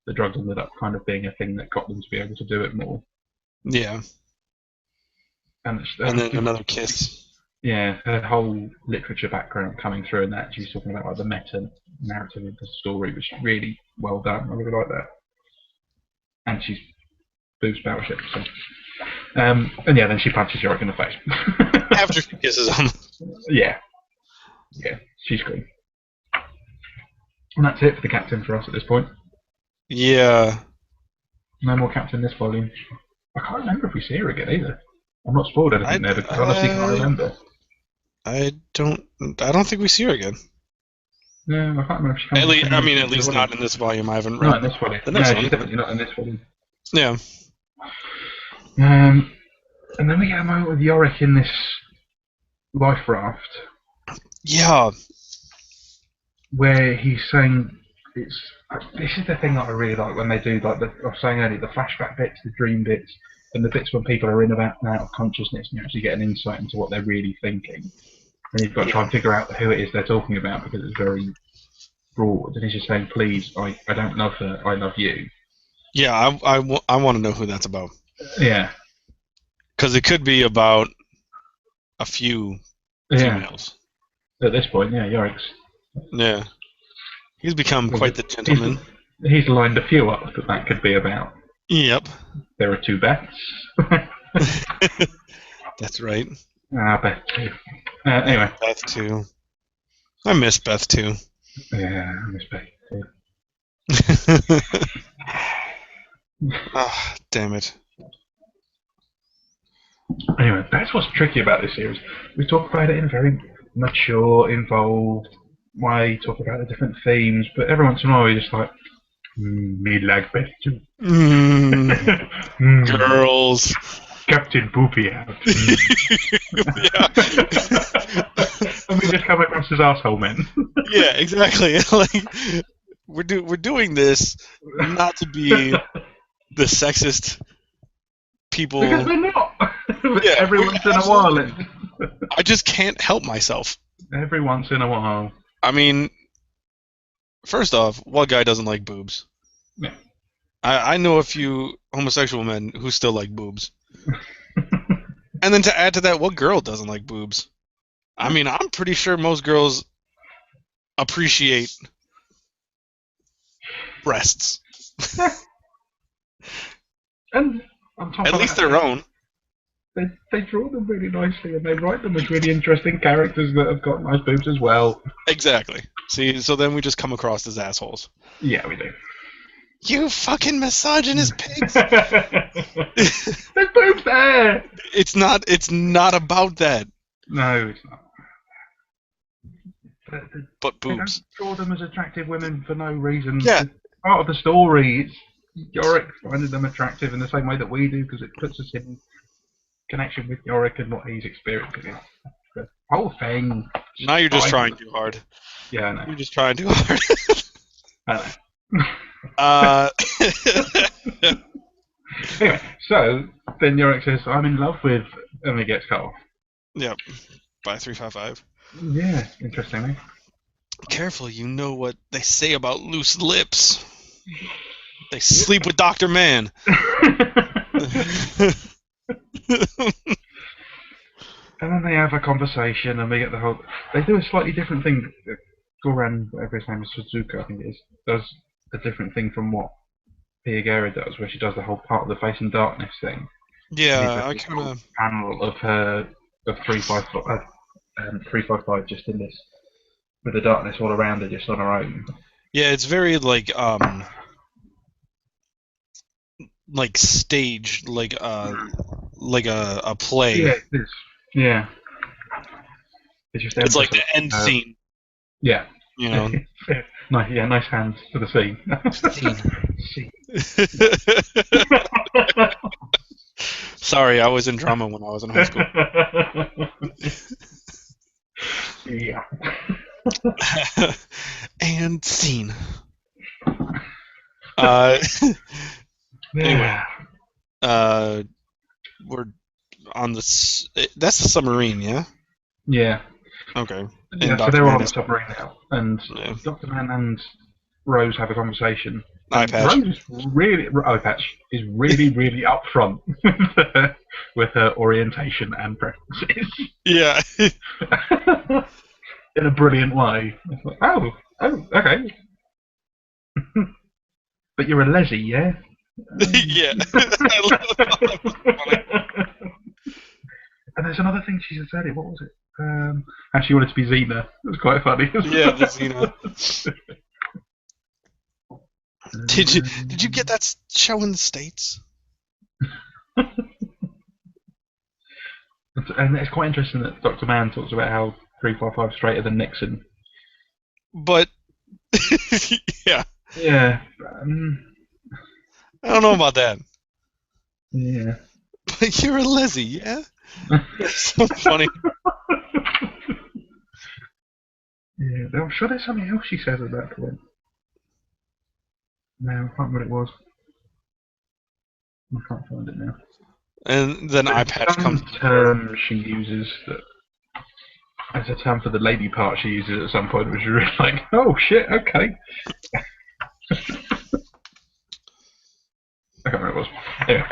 the drugs ended up kind of being a thing that got them to be able to do it more. Yeah. And then another kiss. Yeah, her whole literature background coming through in that. She's talking about like the meta narrative of the story, which is really well done. I really like that. And she's boobs battleship. So. And yeah, then she punches Yorick in the face. After she kisses him. Yeah. Yeah, she's great. And that's it for the Captain for us at this point. Yeah. No more Captain this volume. I can't remember if we see her again either. I'm not spoiled anything there because I honestly can't remember. I don't think we see her again. No, I can't remember if she comes at least not in this volume. I haven't read. Not in this volume. The next one. She's definitely not in this volume. Yeah. And then we get a moment with Yorick in this life raft. Yeah. Where he's saying this is the thing that I really like when they do like I was saying earlier, the flashback bits, the dream bits, and the bits when people are in and out of consciousness and you actually get an insight into what they're really thinking. And you've got to try and figure out who it is they're talking about because it's very broad. And he's just saying, please, I don't love her, I love you. Yeah, I want to know who that's about. Yeah. Because it could be about a few females. At this point, yeah, Yorick's. Yeah. He's become quite the gentleman. He's lined a few up that could be about. Yep. There are 2 Beths. That's right. Beth too. Anyway. Beth too. I miss Beth too. Yeah, I miss Beth too. Ah, damn it. Anyway, that's what's tricky about this series. We talk about it in a very mature, involved way, talk about the different themes, but every once in a while you're just like, me like Beth too. Girls. Captain Poopy out. And we just come across as arsehole men. Yeah, exactly. Like we're doing this not to be the sexist people. Because we're not. Yeah, every once in a while. I just can't help myself. Every once in a while. I mean, first off, what guy doesn't like boobs? Yeah. I know a few homosexual men who still like boobs. And then to add to that, what girl doesn't like boobs? I mean, I'm pretty sure most girls appreciate breasts. And on top at of least that, their own. They draw them really nicely, and they write them as really interesting characters that have got nice boobs as well. Exactly. See, so then we just come across as assholes. Yeah, we do. You fucking misogynist pigs! There's boobs there! It's not about that. No, it's not. But boobs. They don't draw them as attractive women for no reason. Yeah. It's part of the story. It's Yorick finding them attractive in the same way that we do, because it puts us in connection with Yorick and what he's experiencing. The whole thing. Now you're just trying too hard. Yeah, I know. You're just trying too hard. I know. Anyway, so then Yorick says, I'm in love with, and he gets cut off. Yep, by 355. Yeah, interestingly. Careful, you know what they say about loose lips. They sleep with Dr. Man. And then they have a conversation, and we get the whole. They do a slightly different thing. Goran, whatever his name is, Suzuka, I think it is, does a different thing from what Pia Guerra does, where she does the whole part of the Face in Darkness thing. And he Yeah, does I this kind whole of. panel of her of 355 just in this with the darkness all around her, just on her own. Yeah, it's very like staged, like a play. Yeah, it is. Yeah, it's just It's like the emphasising end her. scene, Yeah, you know. nice. Yeah, nice hands for the scene. Scene. Scene. Sorry, I was in drama when I was in high school. Yeah. And scene. Uh, anyway, Yeah. uh, we're on the. That's the submarine, yeah. Yeah. Okay. And Yeah, so Doctor they're all Man on the is. submarine now, and Yeah. Dr. Man and Rose have a conversation, Eye and patch. Rose is really, Eye Patch is really, really upfront with her orientation and preferences Yeah. in a brilliant way. It's like, okay, but you're a lessie, yeah? Yeah. I love that. And there's another thing she said earlier. What was it? How she wanted to be Xena. It was quite funny. Yeah, the Xena. Did you get that show in the States? And it's quite interesting that Dr. Mann talks about how 355 straighter than Nixon. But yeah, Yeah. I don't know about that. Yeah. But you're a Leslie, yeah? That's so funny. Yeah. I'm sure there's something else she says at that point. No, I can't remember what it was. I can't find it now. And then Eye Patch comes. Some term she uses that as a term for the lady part she uses at some point, which is really like, oh shit, okay. I can't remember what it was. Anyway.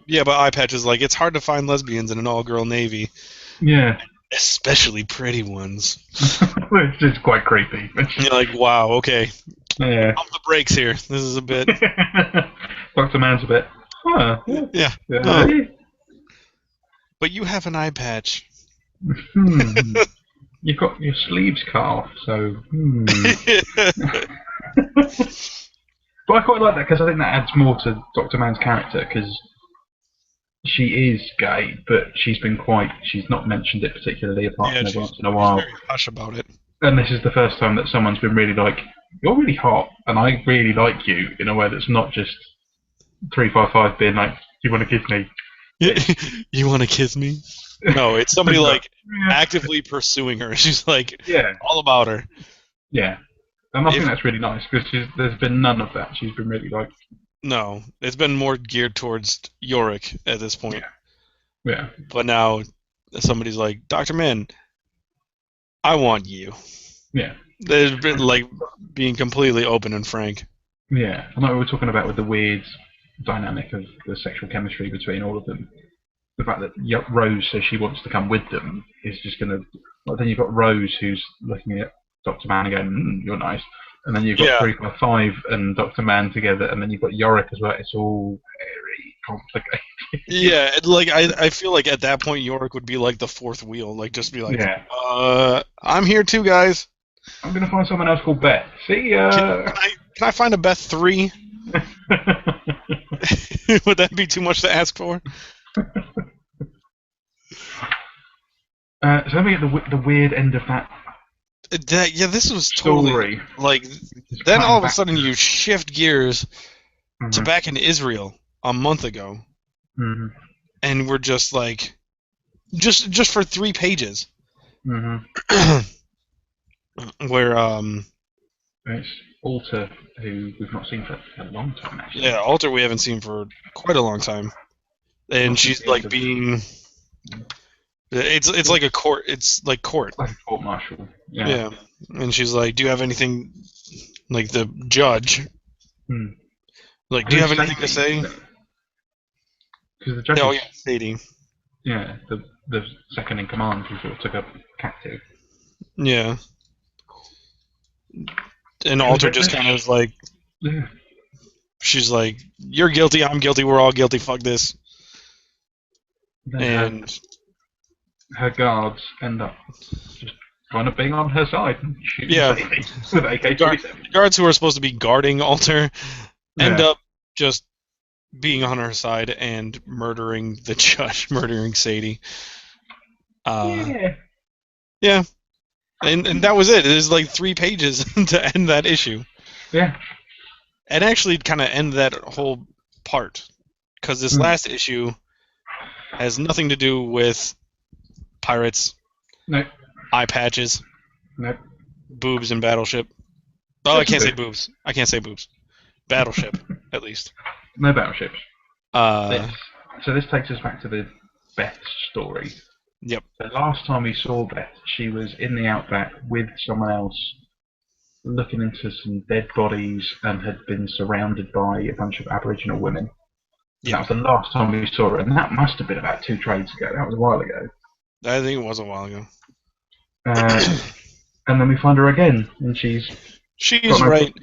Yeah, but Eye Patch is like, it's hard to find lesbians in an all-girl navy. Yeah. Especially pretty ones. Which is quite creepy. You're like, wow, okay. Yeah. Pump the brakes here. This is a bit. Dr. Man's a bit. Huh. Yeah. Hey. But you have an eye patch. You've got your sleeves cut off, so. But I quite like that because I think that adds more to Dr. Man's character because she is gay, but she's not mentioned it particularly apart from every once in a while. She's very hush about it. And this is the first time that someone's been really like, you're really hot, and I really like you in a way that's not just 355 being like, you want to kiss me? You want to kiss me? No, it's somebody like actively pursuing her. She's like, all about her. Yeah. And I think that's really nice because there's been none of that. She's been really like. No, it's been more geared towards Yorick at this point. Yeah. But now somebody's like, Dr. Min, I want you. Yeah. They've been like being completely open and frank. Yeah. I know we were talking about with the weird dynamic of the sexual chemistry between all of them. The fact that Rose says she wants to come with them is just going to. Well, then you've got Rose who's looking at Dr. Man and going, you're nice. And then you've got 355 and Dr. Man together, and then you've got Yorick as well. It's all very complicated. Yeah, like I feel like at that point Yorick would be like the fourth wheel, like just be like, I'm here too, guys. I'm gonna find someone else called Beth. See ya. Can I find a Beth 3? Would that be too much to ask for? So let me get the weird end of that. This was totally like. Then all of a sudden you shift gears to back in Israel a month ago, and we're just like, just for 3 pages, where it's Alter, who we've not seen for a long time actually. Yeah, Alter we haven't seen for quite a long time, and she's like being. It's like a court. It's like court. Like a court martial. Yeah. And she's like, "Do you have anything?" Like the judge. Like, do you have anything to say? Because the judge. Oh yeah, Sadie. Yeah, the second in command who sort of took her captive. Yeah. And Alter just kind of is like, yeah. she's like, "You're guilty. I'm guilty. We're all guilty. Fuck this." Then And her guards end up just kind of being on her side and shooting yeah, with AK-47. guards who are supposed to be guarding Alter end Yeah. up just being on her side and murdering the judge, murdering Sadie. Yeah. Yeah. And that was it. It was like 3 pages to end that issue. Yeah. And actually kind of end that whole part. Because this last issue has nothing to do with pirates, Nope. eye patches, Nope. boobs, and Battleship. Oh, I can't say boobs. I can't say boobs. Battleship, at least. No battleships. Uh, So this takes us back to the Beth story. Yep. The last time we saw Beth, she was in the outback with someone else, looking into some dead bodies, and had been surrounded by a bunch of Aboriginal women. And that was the last time we saw her, and that must have been about 2 trades ago. That was a while ago. I think it was a while ago. And then we find her again, and she's right.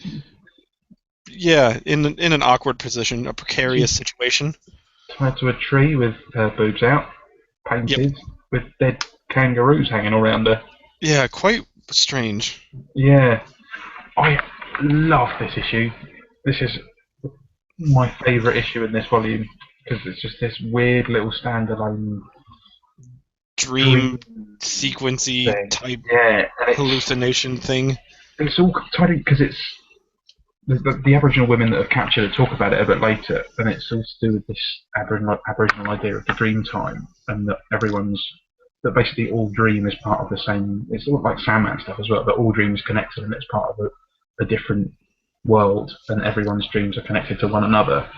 Yeah, in an awkward position, a precarious situation. Tied to a tree with her boobs out, painted, with dead kangaroos hanging around her. Yeah, quite strange. Yeah. I love this issue. This is my favourite issue in this volume, because it's just this weird little standalone dream sequency type hallucination thing. It's all tied in because it's the Aboriginal women that have captured it talk about it a bit later, and it's all to do with this Aboriginal idea of the dream time, and that basically all dream is part of the same. It's all like Sandman stuff as well, but all dream is connected and it's part of a different world, and everyone's dreams are connected to one another.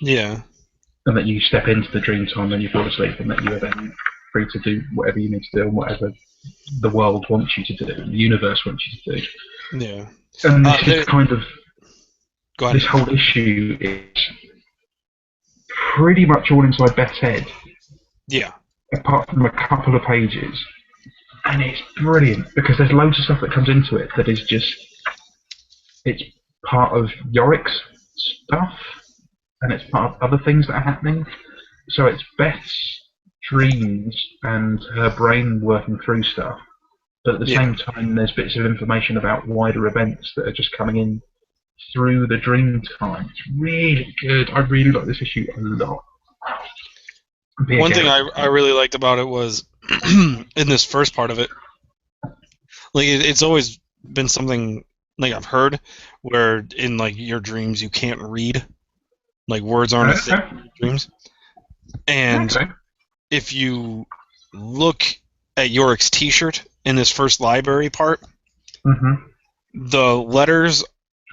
Yeah. And that you step into the dream time when you fall asleep, and that you are then free to do whatever you need to do and whatever the world wants you to do, the universe wants you to do. Yeah. And this is kind of this whole issue is pretty much all inside Beth's head. Yeah. Apart from a couple of pages. And it's brilliant because there's loads of stuff that comes into it that is just, it's part of Yorick's stuff, and it's part of other things that are happening. So it's Beth's dreams and her brain working through stuff, but at the same time there's bits of information about wider events that are just coming in through the dream time. It's really good. I really like this issue a lot. One thing I really liked about it was in this first part of it, like it's always been something like I've heard where in like your dreams you can't read, like words aren't a thing in your dreams, and if you look at Yorick's T-shirt in this first library part, the letters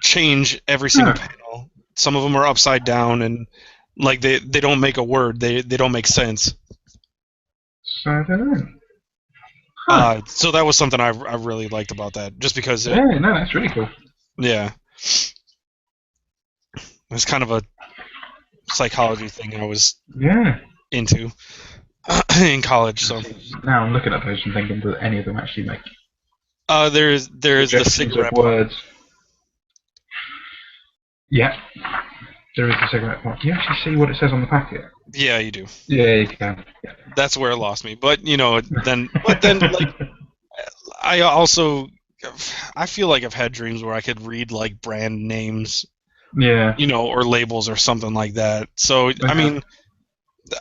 change every single panel. Some of them are upside down, and like they don't make a word. They don't make sense. So I don't know. So that was something I really liked about that, just because. That's really cool. Yeah, it's kind of a psychology thing I was into in college. So now I'm looking at those and thinking, do any of them actually make? There's the cigarette words. Yeah, there is the cigarette part. Do you actually see what it says on the packet? Yeah, you do. Yeah, you can. Yeah. That's where it lost me. But then like I feel like I've had dreams where I could read like brand names. Yeah. Or labels or something like that. So I mean,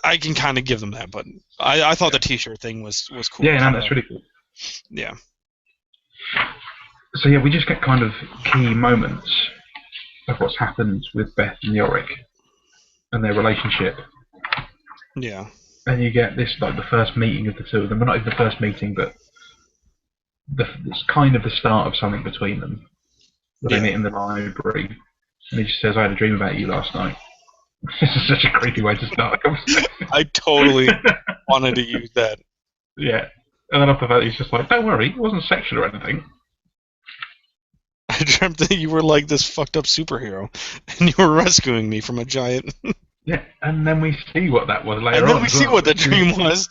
I can kind of give them that, but I thought the T-shirt thing was cool. Yeah, that's really cool. Yeah. So yeah, we just get kind of key moments of what's happened with Beth and Yorick and their relationship. Yeah. And you get this, like, the first meeting of the two of them. Well, not even the first meeting, but it's kind of the start of something between them. Where they meet in the library. And he just says, I had a dream about you last night. This is such a creepy way to start a conversation. I totally wanted to use that. Yeah. And then after that, he's just like, don't worry, it wasn't sexual or anything. I dreamt that you were like this fucked up superhero, and you were rescuing me from a giant Yeah, and then we see what that was later And then on we as see well. what the dream was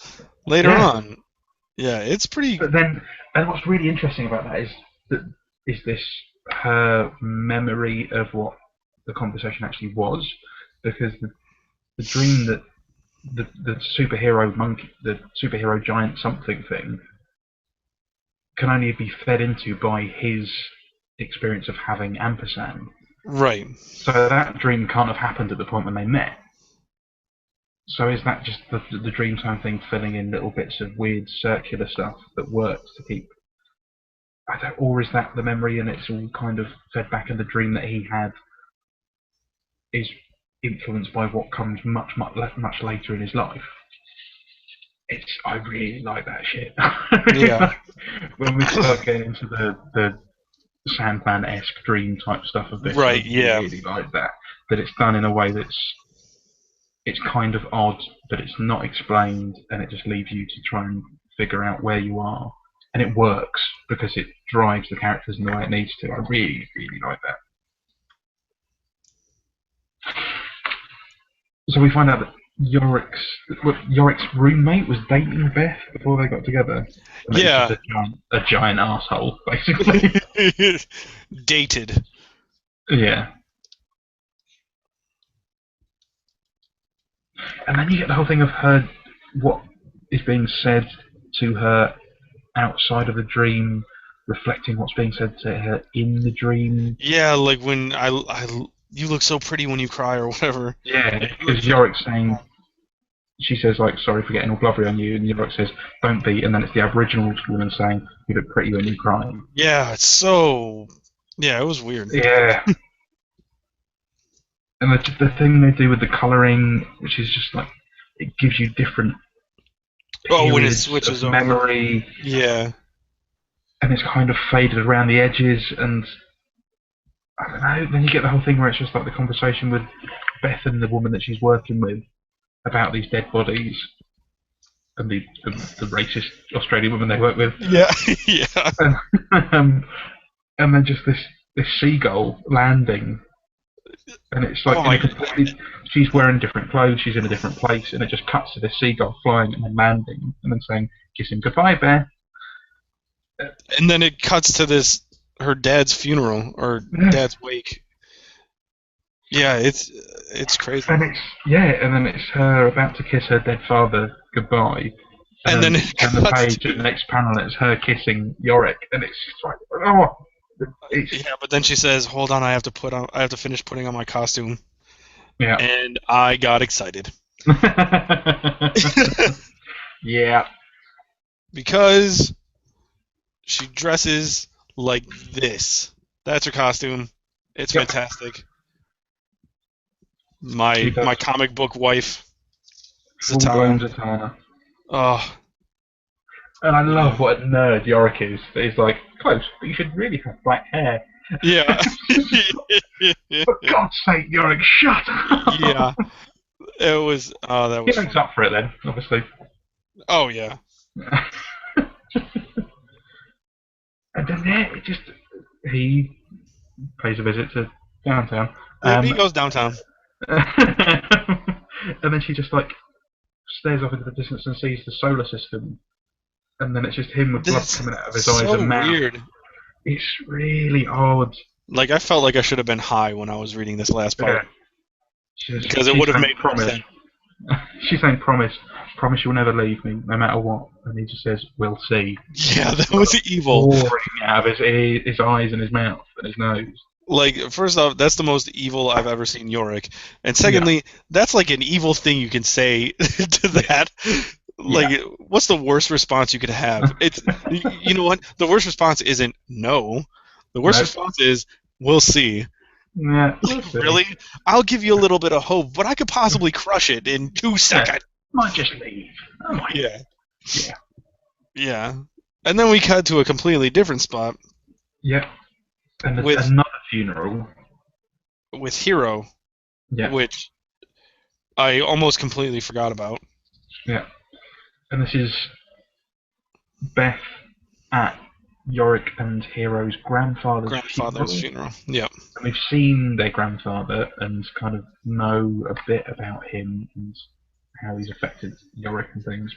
later Yeah, on. Yeah, it's pretty. but then, and what's really interesting about that that is this her memory of what the conversation actually was, because the dream that the superhero monkey, the superhero giant something thing, can only be fed into by his experience of having ampersand. Right. So that dream can't have happened at the point when they met. So is that just the Dreamtime thing filling in little bits of weird circular stuff that works to keep? Or is that the memory and it's all kind of fed back in the dream that he had is influenced by what comes much later in his life? I really like that shit. Yeah. When we start getting into the Sandman-esque dream type stuff of this, I Right. Yeah. really like that. That it's done in a way it's kind of odd, but it's not explained, and it just leaves you to try and figure out where you are. And it works because it drives the characters in the way it needs to. I really, really like that. So we find out that Yorick's roommate was dating Beth before they got together, and that he's just Yeah. a giant asshole, basically. Dated. Yeah. And then you get the whole thing of her, what is being said to her outside of the dream, reflecting what's being said to her in the dream. Yeah, like when you look so pretty when you cry or whatever. Yeah, because Yorick's saying, she says, like, sorry for getting all blubbery on you, and Yorick says, don't be, and then it's the Aboriginal woman saying, you look pretty when you cry. Yeah, it's so. Yeah, it was weird. Yeah. And the thing they do with the colouring, which is just like, it gives you different Oh, when it periods switches of over. memory, Yeah. and it's kind of faded around the edges, and I don't know, then you get the whole thing where it's just like the conversation with Beth and the woman that she's working with about these dead bodies, and the racist Australian woman they work with. Yeah. Yeah. And, and then just this seagull landing, and it's like Oh my. she's wearing different clothes, she's in a different place, and it just cuts to this seagull flying and then landing, and then saying, "Kiss him goodbye, Bear." And then it cuts to her dad's funeral or Yeah. dad's wake. Yeah, it's crazy. And then it's her about to kiss her dead father goodbye, And then then it turn the cuts. page at the next panel, and it's her kissing Yorick, and it's just like, oh, it's Yeah, but then she says, "Hold on, I have to finish putting on my costume." yeah, And I got excited yeah, because she dresses like this. That's her costume. It's yep. fantastic. She My does. comic book wife, Full-blown Zatanna. Zatanna. Oh, And I love what a nerd Yorick is. That he's like, close, but you should really have black hair. yeah. For God's sake, Yorick, shut up! Yeah. It was. Oh, that He was makes fun. up for it then, obviously. Oh yeah. And then he pays a visit to downtown. Yep, he goes downtown. And then she just like stares off into the distance and sees the solar system, and then it's just him with blood That's coming out of his eyes so and mouth. weird. It's really odd. Like I felt like I should have been high when I was reading this last part because it She's would have saying, made more promise. sense. She's saying, promise you'll never leave me, no matter what. And he just says, we'll see. Yeah, that was evil. Pouring out of his eyes and his mouth and his nose. Like, first off, that's the most evil I've ever seen Yorick. And secondly, that's like an evil thing you can say to that. Like, what's the worst response you could have? It's, you know what? The worst response isn't no. The worst response is, we'll see. Yeah, we'll see. Really? I'll give you a little bit of hope, but I could possibly crush it in 2 seconds. Might just leave. Yeah. Yeah. Yeah. And then we cut to a completely different spot. Yeah. And with another funeral. With Hero. Yeah. Which I almost completely forgot about. Yeah. And this is Beth at Yorick and Hero's grandfather's funeral. Yep. And we've seen their grandfather and kind of know a bit about him and how he's affected Yorick and things.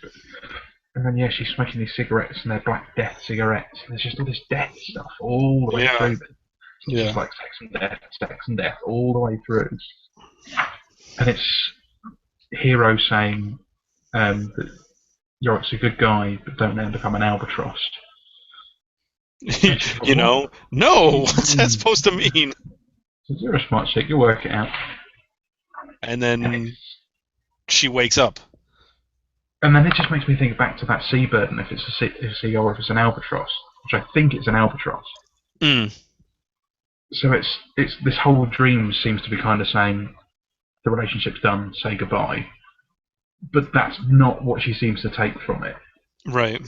And then, yeah, she's smoking these cigarettes and they're Black Death cigarettes. And there's just all this death stuff all the way through. Yeah. Just like sex and death all the way through. And it's Hero saying that Yorick's a good guy, but don't let him become an albatross. You know, no, what's that supposed to mean? You're a smart chick, you work it out. And then she wakes up. And then it just makes me think back to that seabird, and if it's a seagull or if it's an albatross, which I think it's an albatross. So it's this whole dream seems to be kind of saying the relationship's done, say goodbye. But that's not what she seems to take from it. Right.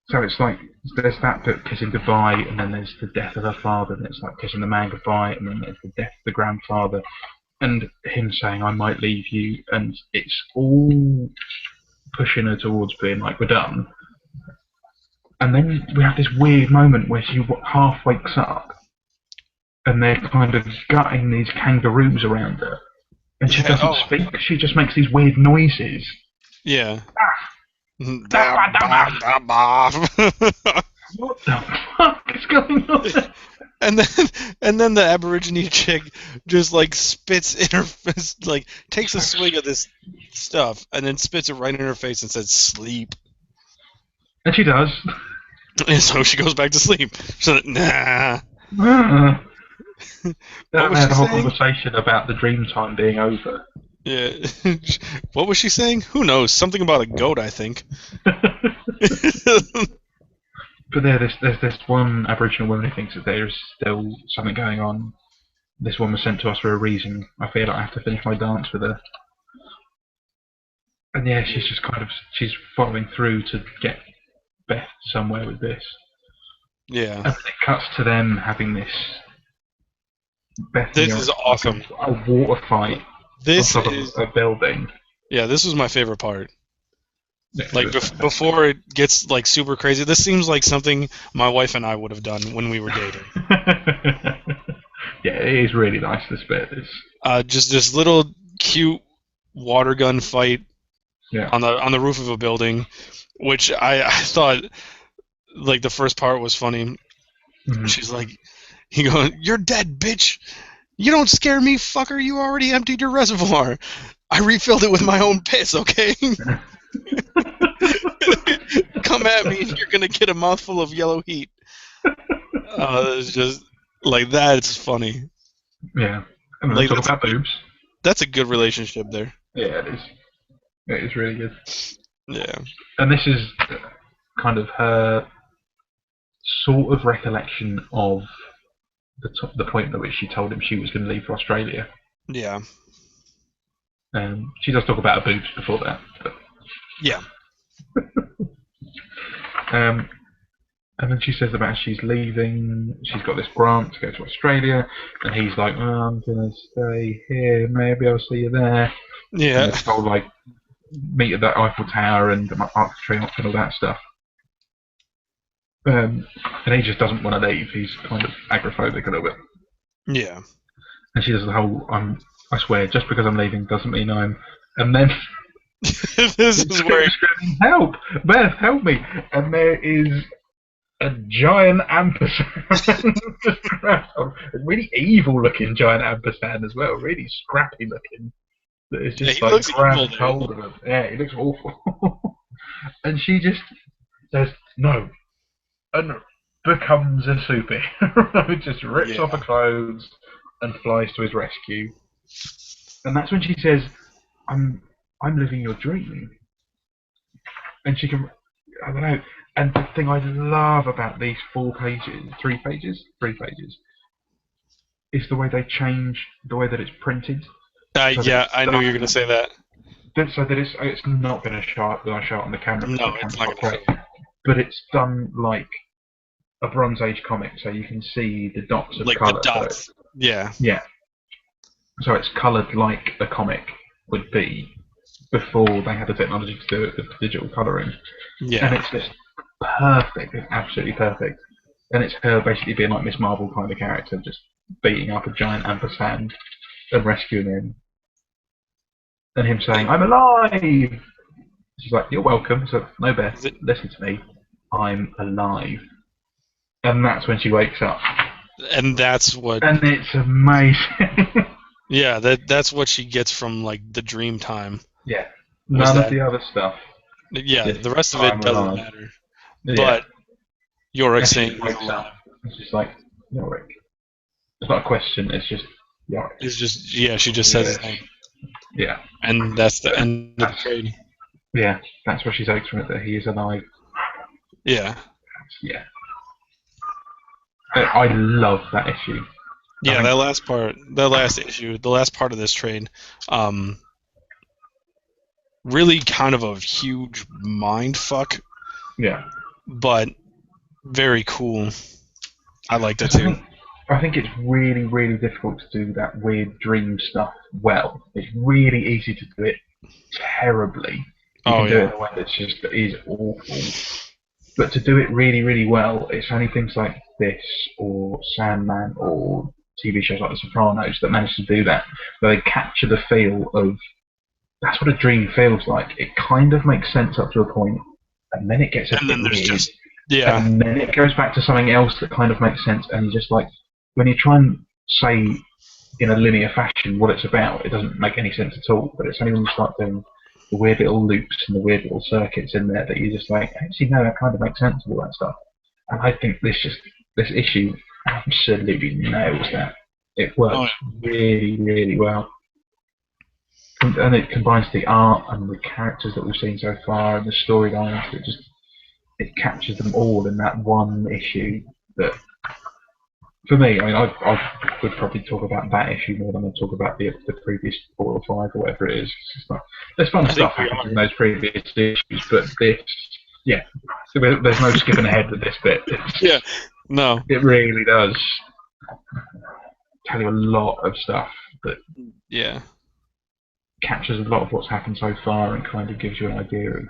So it's like, there's that bit kissing goodbye, and then there's the death of her father, and it's like kissing the man goodbye, and then there's the death of the grandfather, and him saying, I might leave you, and it's all pushing her towards being like, we're done. And then we have this weird moment where she half wakes up, and they're kind of gutting these kangaroos around her. And she doesn't speak, she just makes these weird noises. Yeah. What the fuck is going on? And then the Aborigine chick just like spits in her face, like takes a swig of this stuff and then spits it right in her face and says sleep. And she does. And so she goes back to sleep. So nah. That had a whole conversation about the dream time being over. Yeah. What was she saying? Who knows? Something about a goat, I think. But there's this one Aboriginal woman who thinks that there's still something going on. This one was sent to us for a reason. I feel like I have to finish my dance with her. And yeah, she's just she's following through to get Beth somewhere with this. Yeah. And it cuts to them having this. Beth this is awesome. A water fight. This is a building. Yeah, this was my favorite part. Like before it gets like super crazy. This seems like something my wife and I would have done when we were dating. Yeah, it is really nice. This bit is just this little cute water gun fight. Yeah. On the roof of a building, which I thought like the first part was funny. Mm-hmm. She's like, he goes, "You're dead, bitch. You don't scare me, fucker. You already emptied your reservoir. I refilled it with my own piss, okay? Come at me and you're going to get a mouthful of yellow heat." It's just, like, that, it's funny. Yeah. And like, talk about boobs. That's a good relationship there. Yeah, it is. It is really good. Yeah. And this is kind of her sort of recollection of the point at which she told him she was going to leave for Australia. Yeah. She does talk about her boobs before that. But... Yeah. And then she says about she's leaving, she's got this grant to go to Australia, and he's like, "Oh, I'm going to stay here, maybe I'll see you there." Yeah. And it's told, like, meet at that Eiffel Tower and my Arc de Triomphe and all that stuff. And he just doesn't want to leave. He's kind of agoraphobic a little bit. Yeah. And she does the whole, I swear, just because I'm leaving doesn't mean I'm... And then... This is where... Help! Beth, help me! And there is a giant ampersand. A really evil-looking giant ampersand as well. Really scrappy-looking. It's just like grabbed hold of him. Yeah, he looks awful. And she just says, "No." And becomes a superhero. Just rips off her clothes and flies to his rescue. And that's when she says, I'm living your dream. And she can, I don't know. And the thing I love about these 3 pages, is the way they change, the way that it's printed. Yeah, I knew you were going to say that. So that it's not been a shot that I shot on the camera. No, it's not great. But it's done like a Bronze Age comic, so you can see the dots of like colour. The dots. So yeah. So it's coloured like a comic would be before they had the technology to do it with digital colouring. Yeah. And it's just perfect. It's absolutely perfect. And it's her basically being like Miss Marvel kind of character, just beating up a giant ampersand and rescuing him. And him saying, "I'm alive!" She's like, "You're welcome." So, no, Beth, listen to me. I'm alive. And that's when she wakes up. And that's what. And it's amazing. Yeah, that's what she gets from like the dream time. Yeah. None of the other stuff. Yeah, the rest of it doesn't matter. Yeah. But Yorick and saying she wakes up. It's just like, Yorick. It's not a question, it's just Yorick. It's just, yeah, she just says his name. Yeah. And that's the end of the trade. Yeah, that's where she takes from it, that he is alive. Yeah. Yeah. I love that issue. Yeah, that last part, the last part of this trade, really kind of a huge mind fuck. Yeah. But very cool. I liked it too. I think it's really, really difficult to do that weird dream stuff well. It's really easy to do it terribly. You can do it in a way that's just is awful. But to do it really, really well, it's only things like this or Sandman or TV shows like The Sopranos that manage to do that, where they capture the feel of that's what a dream feels like. It kind of makes sense up to a point, and then it gets a bit weird. And then it goes back to something else that kind of makes sense, and you just like when you try and say in a linear fashion what it's about, it doesn't make any sense at all. But it's only when you start doing the weird little loops and the weird little circuits in there that you just like, actually no, that kind of makes sense of all that stuff. And I think this issue absolutely nails that. It works really, really well. And it combines the art and the characters that we've seen so far and the storylines. It captures them all in that one issue that, for me, I mean, I would probably talk about that issue more than I talk about the previous 4 or 5 or whatever it is. There's fun stuff happens in those previous issues, but this, yeah, there's no skipping ahead with this bit. No. It really does tell you a lot of stuff that captures a lot of what's happened so far and kind of gives you an idea of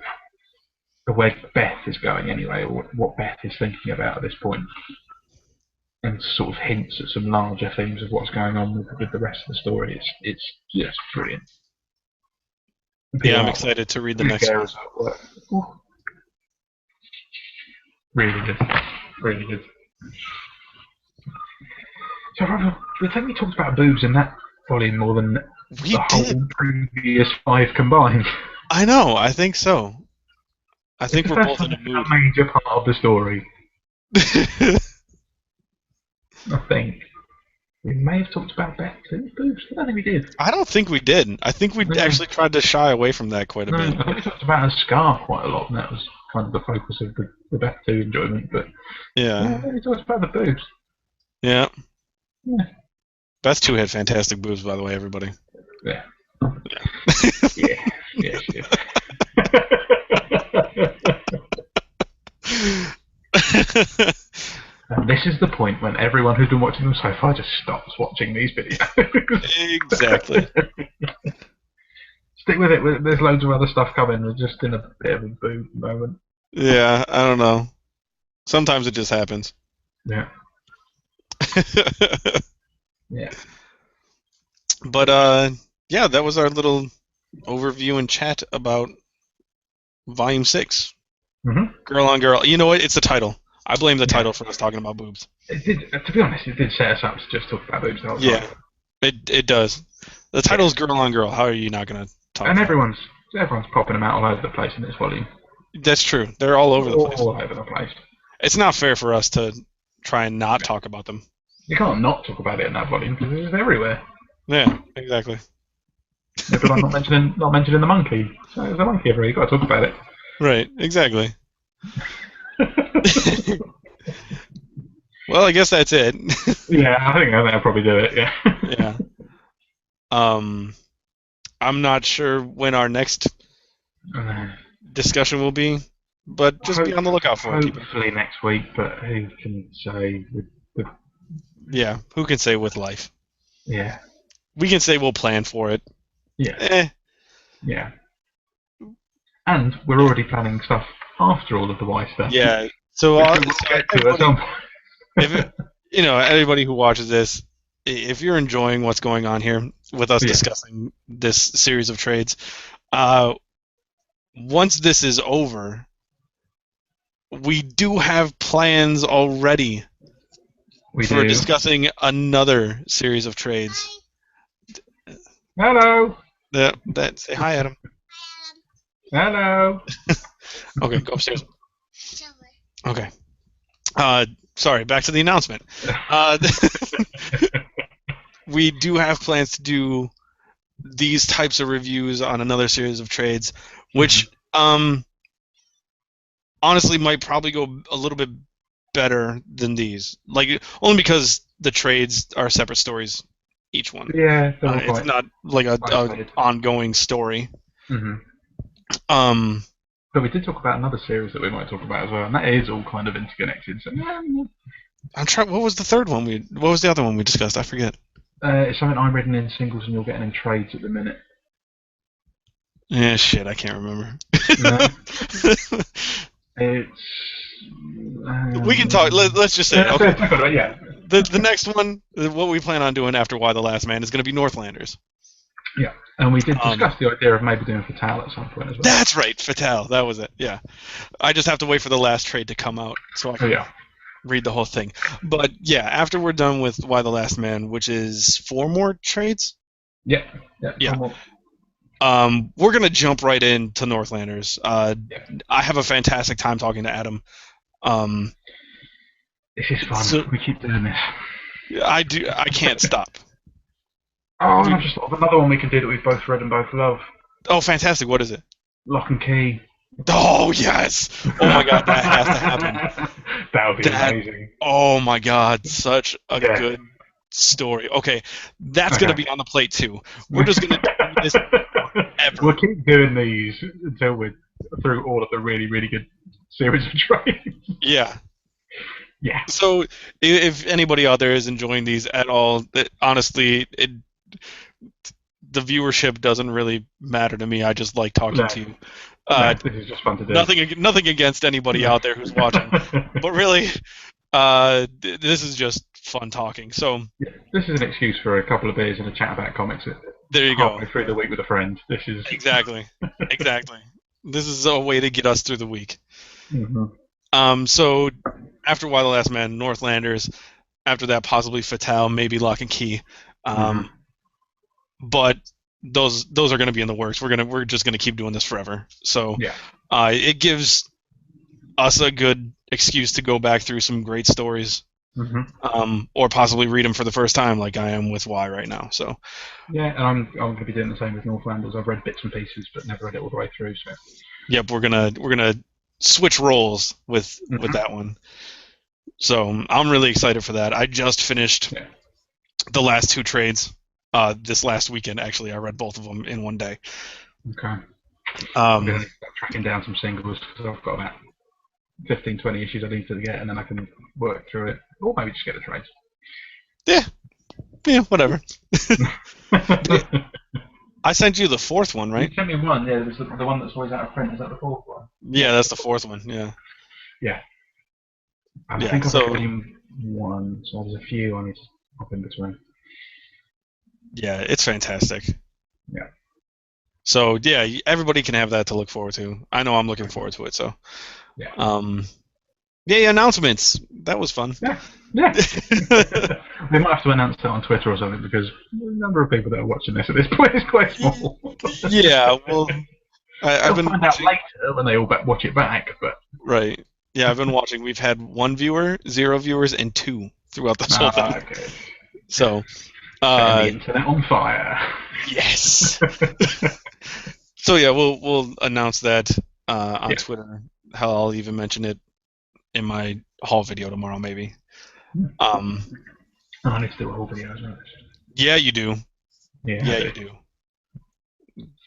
where Beth is going anyway, or what Beth is thinking about at this point. And sort of hints at some larger themes of what's going on with the rest of the story. It's just brilliant. Yeah, I'm excited to read the next one. Really good. Really good. So, I think we talked about boobs in that volume more than the whole previous 5 combined. I know, I think so. I think we're both in a mood. A major part of the story. I think. We may have talked about Beth too. Boobs. I don't think we did. I don't think we did. I think we actually tried to shy away from that quite a bit. I think we talked about her scarf quite a lot, and that was kind of the focus of the Beth 2 enjoyment. But I think we talked about the boobs. Yeah. Beth 2 had fantastic boobs, by the way, everybody. Yeah. Yeah. And this is the point when everyone who's been watching them so far just stops watching these videos. Exactly. Stick with it. There's loads of other stuff coming. We're just in a bit of a boob moment. Yeah, I don't know. Sometimes it just happens. Yeah. Yeah. But, yeah, that was our little overview and chat about Volume 6. Mm-hmm. Girl on Girl. You know what? It's the title. I blame the title for us talking about boobs. It did, to be honest, it did set us up to just talk about boobs. It does. The title's Girl on Girl. How are you not going to talk about it? And everyone's popping them out all over the place in this volume. That's true. They're all over the place. All over the place. It's not fair for us to try and not talk about them. You can't not talk about it in that volume because it's everywhere. Yeah, exactly. It's like not mentioning the monkey. So there's a monkey everywhere. You've got to talk about it. Right, exactly. Well, I guess that's it. Yeah, I think I'll probably do it. Yeah. Yeah. I'm not sure when our next discussion will be, but just be on the lookout for it. Hopefully next week, but who can say? Yeah, who can say with life? Yeah. We can say we'll plan for it. Yeah. Yeah. And we're already planning stuff after all of the Y stuff. Yeah. So, if anybody who watches this, if you're enjoying what's going on here with us discussing this series of trades, once this is over, we do have plans already for discussing another series of trades. Hello. Say hi, Adam. Hello. Okay, go upstairs. Okay. Sorry, back to the announcement. We do have plans to do these types of reviews on another series of trades, which honestly might probably go a little bit better than these. Like, only because the trades are separate stories, each one. Yeah, it's not like a ongoing story. But we did talk about another series that we might talk about as well, and that is all kind of interconnected. So I'm trying. What was the third one? What was the other one we discussed? I forget. It's something I'm reading in singles and you're getting in trades at the minute. Yeah, shit, I can't remember. No. It's. We can talk. Let's just say. Okay. Yeah. The next one, what we plan on doing after Y the Last Man, is going to be Northlanders. Yeah, and we did discuss the idea of maybe doing Fatale at some point as well. That's right, Fatale. That was it. Yeah, I just have to wait for the last trade to come out so I can read the whole thing. But yeah, after we're done with Y the Last Man, which is 4 more trades. Yeah. We're gonna jump right into Northlanders. I have a fantastic time talking to Adam. This is fun. So, we keep doing this. I do. I can't stop. Oh, and I've just thought of another one we can do that we've both read and both love. Oh, fantastic! What is it? Lock and Key. Oh yes! Oh my god, that has to happen. That would be amazing. Oh my god, such a good story. Okay, that's gonna be on the plate too. We're just gonna do this forever. We'll keep doing these until we're through all of the really, really good series of trades. Yeah. Yeah. So, if anybody out there is enjoying these at all, honestly, the viewership doesn't really matter to me. I just like talking to you. This is just fun to do. Nothing against anybody out there who's watching, but really, this is just fun talking. So this is an excuse for a couple of beers and a chat about comics. There you go. Through the week with a friend. This is exactly. This is a way to get us through the week. Mm-hmm. So after Y the Last Man, Northlanders. After that, possibly Fatale, maybe Lock and Key. But those are going to be in the works. We're just going to keep doing this forever. So it gives us a good excuse to go back through some great stories, or possibly read them for the first time, like I am with Y right now. So and I'm going to be doing the same with Northlanders. I've read bits and pieces, but never read it all the way through. So yep, we're gonna switch roles with that one. So I'm really excited for that. I just finished the last 2 trades. This last weekend, actually, I read both of them in one day. Okay. I'm going to start tracking down some singles because I've got about 15, 20 issues I need to get, and then I can work through it. Or maybe just get the trades. Yeah, whatever. I sent you the 4th one, right? You sent me one, yeah. There's the one that's always out of print. Is that the 4th one? Yeah, that's the 4th one, yeah. Yeah. I think I've seen one, so there's a few I need to hop in between. Yeah, it's fantastic. Yeah. So yeah, everybody can have that to look forward to. I know I'm looking forward to it. So. Yeah. Announcements. That was fun. Yeah. We might have to announce that on Twitter or something because the number of people that are watching this at this point is quite small. Yeah. Well, I've been find out later when they all watch it back, but. Right. Yeah, I've been watching. We've had 1 viewer, 0 viewers, and 2 throughout this whole thing. Okay. So. The internet on fire. Yes. So yeah, we'll announce that on Twitter. Hell, I'll even mention it in my haul video tomorrow, maybe. I need to do a haul video as well. Yeah, you do. Yeah, you do.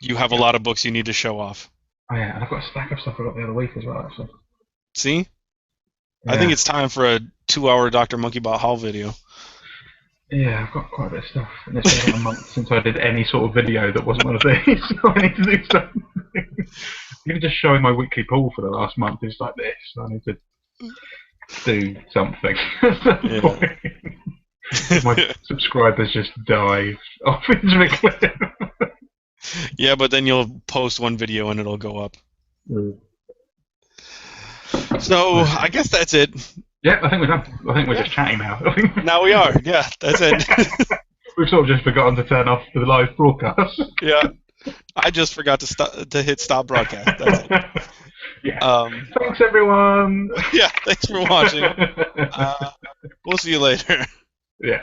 You have a lot of books you need to show off. Oh yeah, and I've got a stack of stuff I got the other week as well. Actually. See, I think it's time for a 2-hour Dr. Monkeybot haul video. Yeah, I've got quite a bit of stuff. And it's been a month since I did any sort of video that wasn't one of these, so I need to do something. Even just showing my weekly pool for the last month is like this. I need to do something. Yeah. My subscribers just die off into the cliff. Yeah, but then you'll post one video and it'll go up. So I guess that's it. Yeah, I think we're done. I think we're just chatting now. Now we are. Yeah, that's it. We've sort of just forgotten to turn off the live broadcast. Yeah, I just forgot to hit stop broadcast. That's it. Yeah. Thanks, everyone. Yeah, thanks for watching. We'll see you later. Yeah.